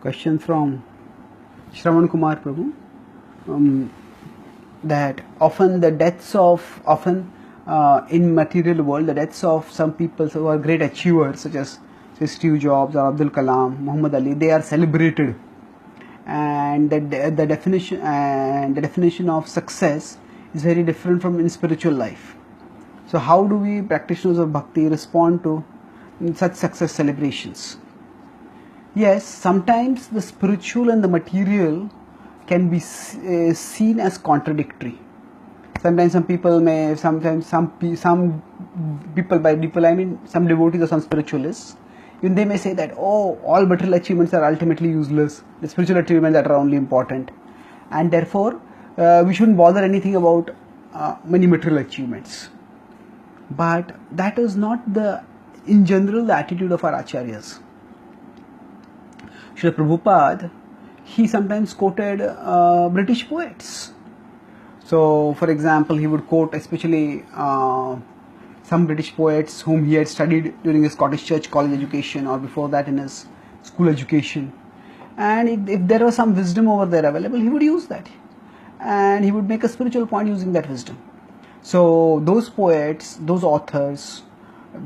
Question from Shravan Kumar Prabhu, that often in material world, the deaths of some people who are great achievers, such as say Steve Jobs or Abdul Kalam, Muhammad Ali, they are celebrated, and the definition of success is very different from in spiritual life. So how do we practitioners of bhakti respond to such success celebrations? Yes, sometimes the spiritual and the material can be seen as contradictory. Sometimes some people may, sometimes some people, by people I mean some devotees or some spiritualists, even they may say that, oh, all material achievements are ultimately useless, the spiritual achievements that are only important, and therefore we shouldn't bother anything about many material achievements. But that is not in general the attitude of our acharyas. Srila Prabhupada, he sometimes quoted British poets. So, for example, he would quote especially some British poets whom he had studied during his Scottish Church college education, or before that in his school education. And if there was some wisdom over there available, he would use that. And he would make a spiritual point using that wisdom. So, those poets, those authors,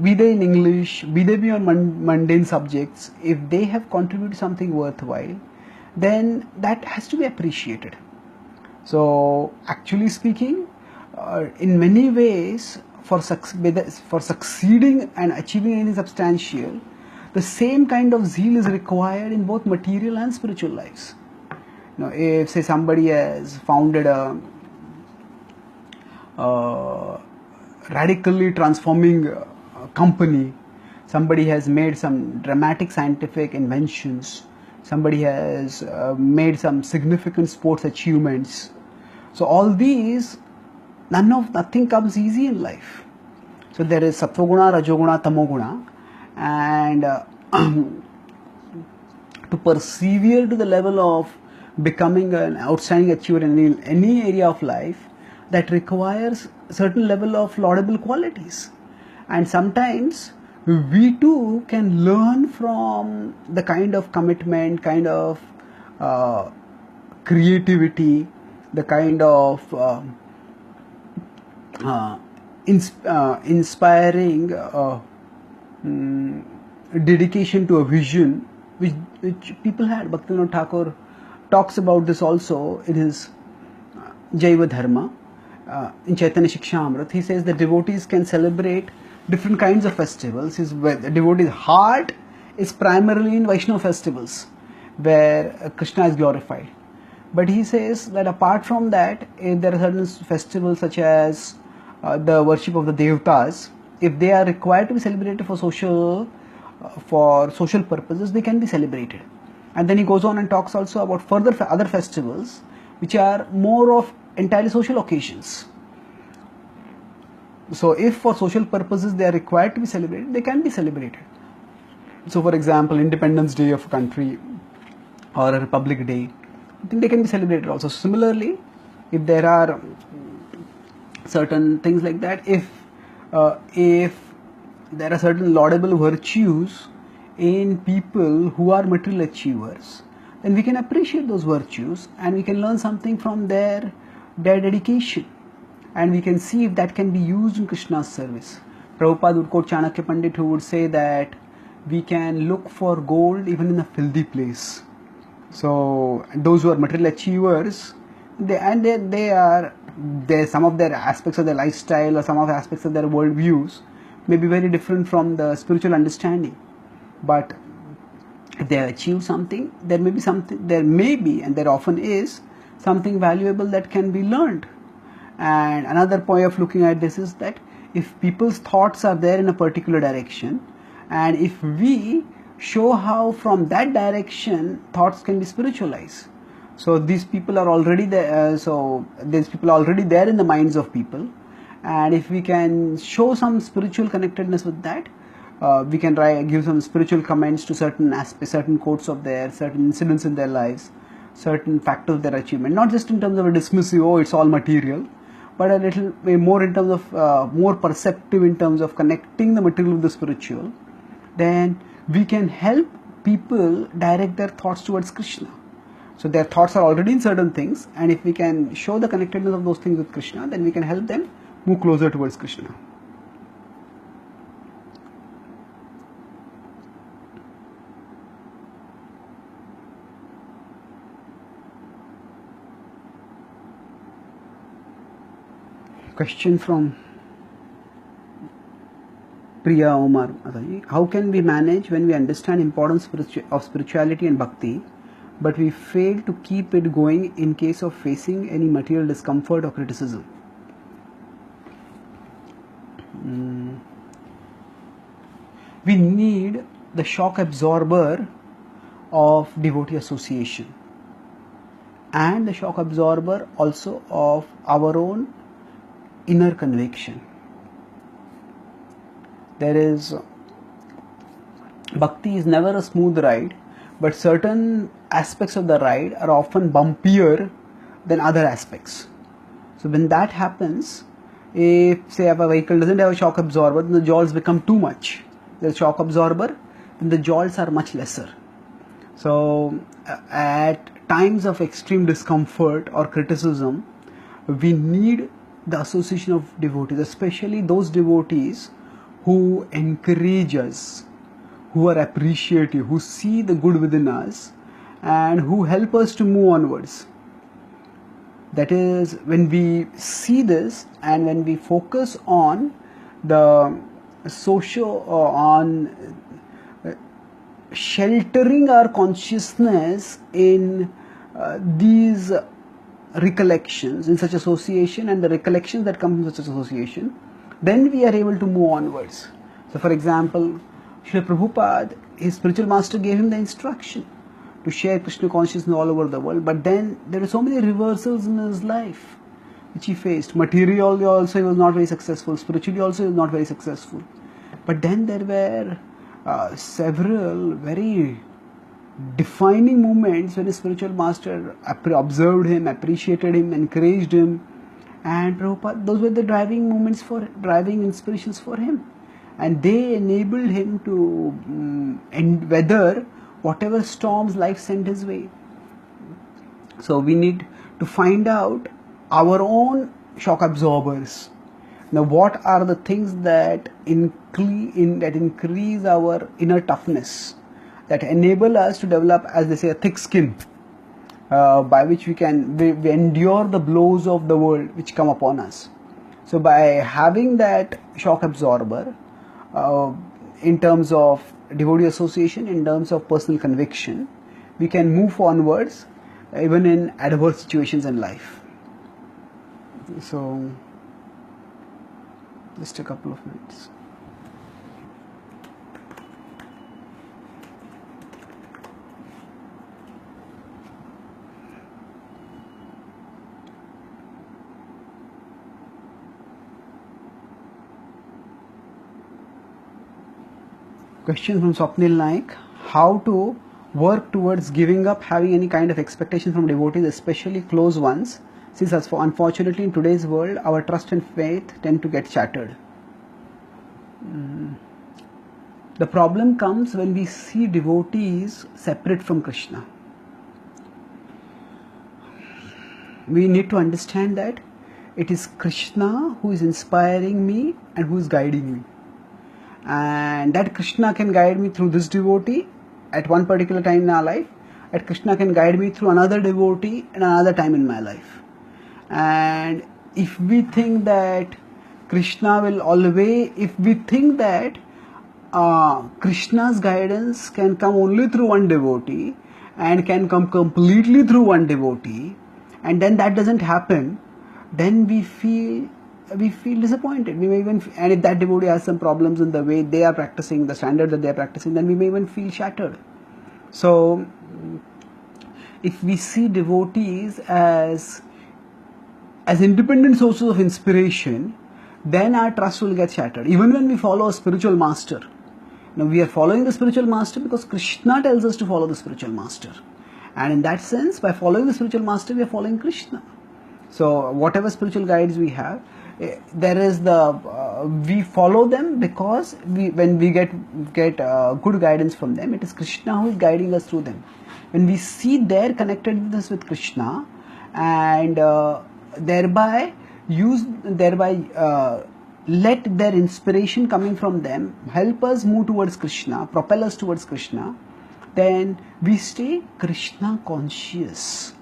be they in English, be they be on mundane subjects, if they have contributed something worthwhile, then that has to be appreciated. So, actually speaking, in many ways, for succeeding and achieving anything substantial, the same kind of zeal is required in both material and spiritual lives. If say somebody has founded a radically transforming company, somebody has made some dramatic scientific inventions, somebody has made some significant sports achievements. So all these, nothing comes easy in life. So there is sattva-guna, rajoguna, tamoguna, and to persevere to the level of becoming an outstanding achiever in any area of life, that requires a certain level of laudable qualities. And sometimes we too can learn from the kind of commitment, kind of creativity, the kind of inspiring dedication to a vision which people had. Bhaktivinoda Thakur talks about this also in his Jaiva Dharma. In Chaitanya Shikshamrit, he says that devotees can celebrate different kinds of festivals. The devotee's heart is primarily in Vaishnava festivals, where Krishna is glorified. But he says that apart from that, if there are certain festivals such as the worship of the Devtas, if they are required to be celebrated for social purposes, they can be celebrated. And then he goes on and talks also about further other festivals which are more of entirely social occasions. So if for social purposes they are required to be celebrated, they can be celebrated. So for example, Independence Day of a country or a Republic Day, I think they can be celebrated also. Similarly, if there are certain things like that, if there are certain laudable virtues in people who are material achievers, then we can appreciate those virtues and we can learn something from their dedication, and we can see if that can be used in Krishna's service. Prabhupada would quote Chanakya Pandit, who would say that we can look for gold even in a filthy place. So those who are material achievers, some of their aspects of their lifestyle or some of the aspects of their world views may be very different from the spiritual understanding. But if they have achieved something, there may be, and there often is, something valuable that can be learned. And another point of looking at this is that if people's thoughts are there in a particular direction, and if we show how from that direction thoughts can be spiritualized. So these people are already there. So these people are already there in the minds of people, and if we can show some spiritual connectedness with that, we can give some spiritual comments to certain aspects, certain quotes of theirs, certain incidents in their lives, certain factors of their achievement. Not just in terms of a dismissive, oh, it's all material, but a little more in terms of more perceptive in terms of connecting the material with the spiritual. Then we can help people direct their thoughts towards Krishna. So their thoughts are already in certain things, and if we can show the connectedness of those things with Krishna, then we can help them move closer towards Krishna. Question from Priya Omar. How can we manage when we understand importance of spirituality and bhakti, but we fail to keep it going in case of facing any material discomfort or criticism? We need the shock absorber of devotee association, and the shock absorber also of our own inner conviction. Bhakti is never a smooth ride, but certain aspects of the ride are often bumpier than other aspects. So when that happens, if say if a vehicle doesn't have a shock absorber, then the jolts become too much. The shock absorber, then the jolts are much lesser. So at times of extreme discomfort or criticism, we need the association of devotees, especially those devotees who encourage us, who are appreciative, who see the good within us, and who help us to move onwards. That is, when we see this and when we focus on the social, on sheltering our consciousness in these recollections, in such association, and the recollections that come from such association, then we are able to move onwards. So for example, Srila Prabhupada, his spiritual master, gave him the instruction to share Krishna consciousness all over the world, but then there were so many reversals in his life which he faced. Materially also he was not very successful, spiritually also he was not very successful, but then there were several very defining moments when his spiritual master observed him, appreciated him, encouraged him, and Prabhupada, those were the driving inspirations for him, and they enabled him to weather whatever storms life sent his way. So we need to find out our own shock absorbers. Now, what are the things that increase our inner toughness, that enable us to develop, as they say, a thick skin, by which we endure the blows of the world which come upon us. So by having that shock absorber, in terms of devotee association, in terms of personal conviction, we can move onwards even in adverse situations in life. So just a couple of minutes. Question from Swapnil Naik. How to work towards giving up having any kind of expectation from devotees, especially close ones, since unfortunately in today's world our trust and faith tend to get shattered. The problem comes when we see devotees separate from Krishna. We need to understand that it is Krishna who is inspiring me and who is guiding me. And that Krishna can guide me through this devotee at one particular time in our life, that Krishna can guide me through another devotee at another time in my life. And if we think that Krishna will always, if we think that Krishna's guidance can come only through one devotee and can come completely through one devotee, and then that doesn't happen, then we feel we feel disappointed. We may even, and if that devotee has some problems in the way they are practicing, the standard that they are practicing, then we may even feel shattered. So, if we see devotees as independent sources of inspiration, then our trust will get shattered. Even when we follow a spiritual master, now we are following the spiritual master because Krishna tells us to follow the spiritual master. And in that sense, by following the spiritual master, we are following Krishna. So whatever spiritual guides we have, there is we follow them because when we get good guidance from them, it is Krishna who is guiding us through them. When we see their connectedness with Krishna, and thereby let their inspiration coming from them help us move towards Krishna, propel us towards Krishna, then we stay Krishna conscious.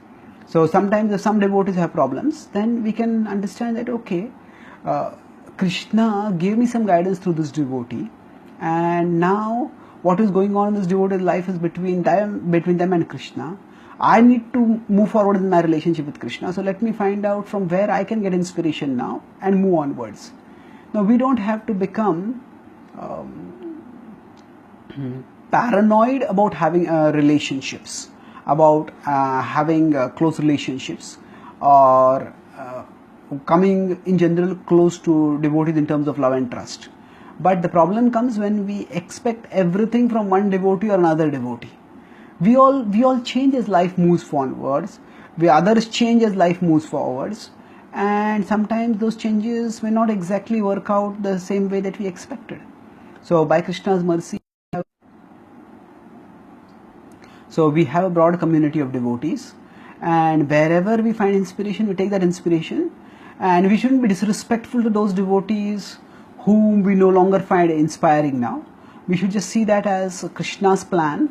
So sometimes if some devotees have problems, then we can understand that, okay, Krishna gave me some guidance through this devotee, and now what is going on in this devotee's life is between them and Krishna. I need to move forward in my relationship with Krishna, so let me find out from where I can get inspiration now and move onwards. Now we don't have to become paranoid about having relationships, about having close relationships, or coming in general close to devotees in terms of love and trust. But the problem comes when we expect everything from one devotee or another devotee. We all change as life moves forwards. Others change as life moves forwards, and sometimes those changes may not exactly work out the same way that we expected. So by Krishna's mercy, we have a broad community of devotees, and wherever we find inspiration, we take that inspiration, and we shouldn't be disrespectful to those devotees whom we no longer find inspiring now. We should just see that as Krishna's plan,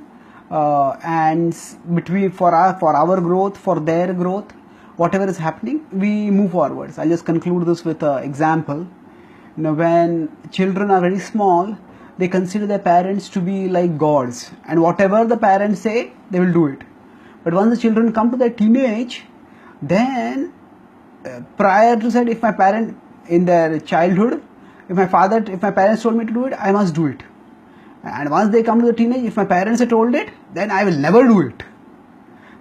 and for our growth, for their growth, whatever is happening, we move forwards. I'll just conclude this with an example. When children are very small, they consider their parents to be like gods, and whatever the parents say, they will do it. But once the children come to their teenage, then prior to that, if my parent in their childhood, if my parents told me to do it, I must do it. And once they come to the teenage, if my parents have told it, then I will never do it.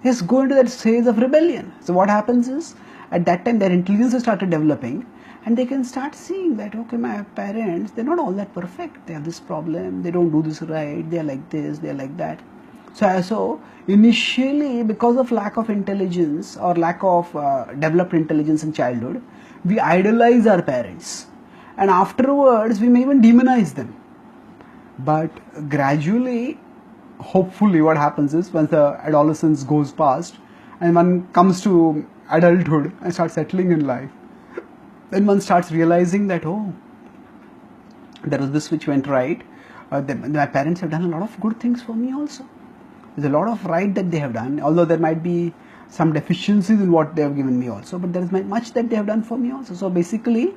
They just go into that phase of rebellion. So what happens is, at that time their intelligence has started developing, and they can start seeing that, okay, my parents, they're not all that perfect. They have this problem, they don't do this right, they're like this, they're like that. So initially, because of lack of intelligence or lack of developed intelligence in childhood, we idolize our parents, and afterwards we may even demonize them. But gradually, hopefully what happens is, once the adolescence goes past and one comes to adulthood and starts settling in life, then one starts realizing that, oh, there was this which went right. My parents have done a lot of good things for me also. There's a lot of right that they have done, although there might be some deficiencies in what they have given me also, but there is much that they have done for me also. So basically,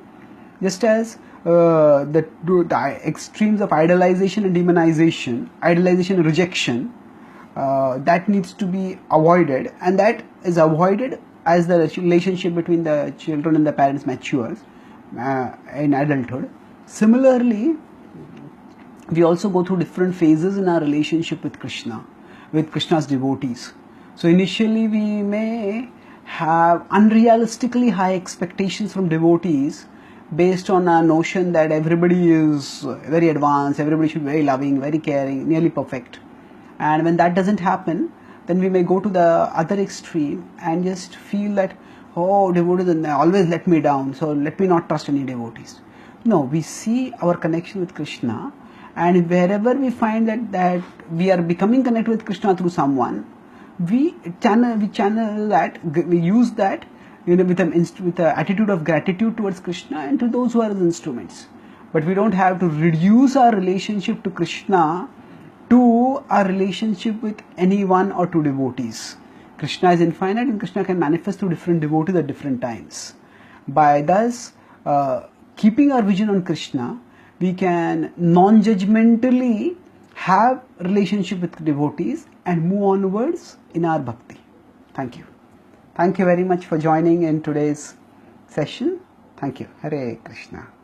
just as the extremes of idolization and demonization, idolization and rejection, that needs to be avoided, and that is avoided as the relationship between the children and the parents matures in adulthood. Similarly, we also go through different phases in our relationship with Krishna, with Krishna's devotees. So initially we may have unrealistically high expectations from devotees, based on a notion that everybody is very advanced, everybody should be very loving, very caring, nearly perfect. And when that doesn't happen, then we may go to the other extreme and just feel that, oh, devotees always let me down, so let me not trust any devotees. No, we see our connection with Krishna, and wherever we find that we are becoming connected with Krishna through someone, we channel that, we use that, with an attitude of gratitude towards Krishna and to those who are his instruments. But we don't have to reduce our relationship to Krishna to our relationship with any one or two devotees. Krishna is infinite, and Krishna can manifest through different devotees at different times. By thus keeping our vision on Krishna, we can non-judgmentally have relationship with devotees and move onwards in our bhakti. Thank you. Thank you very much for joining in today's session. Thank you. Hare Krishna.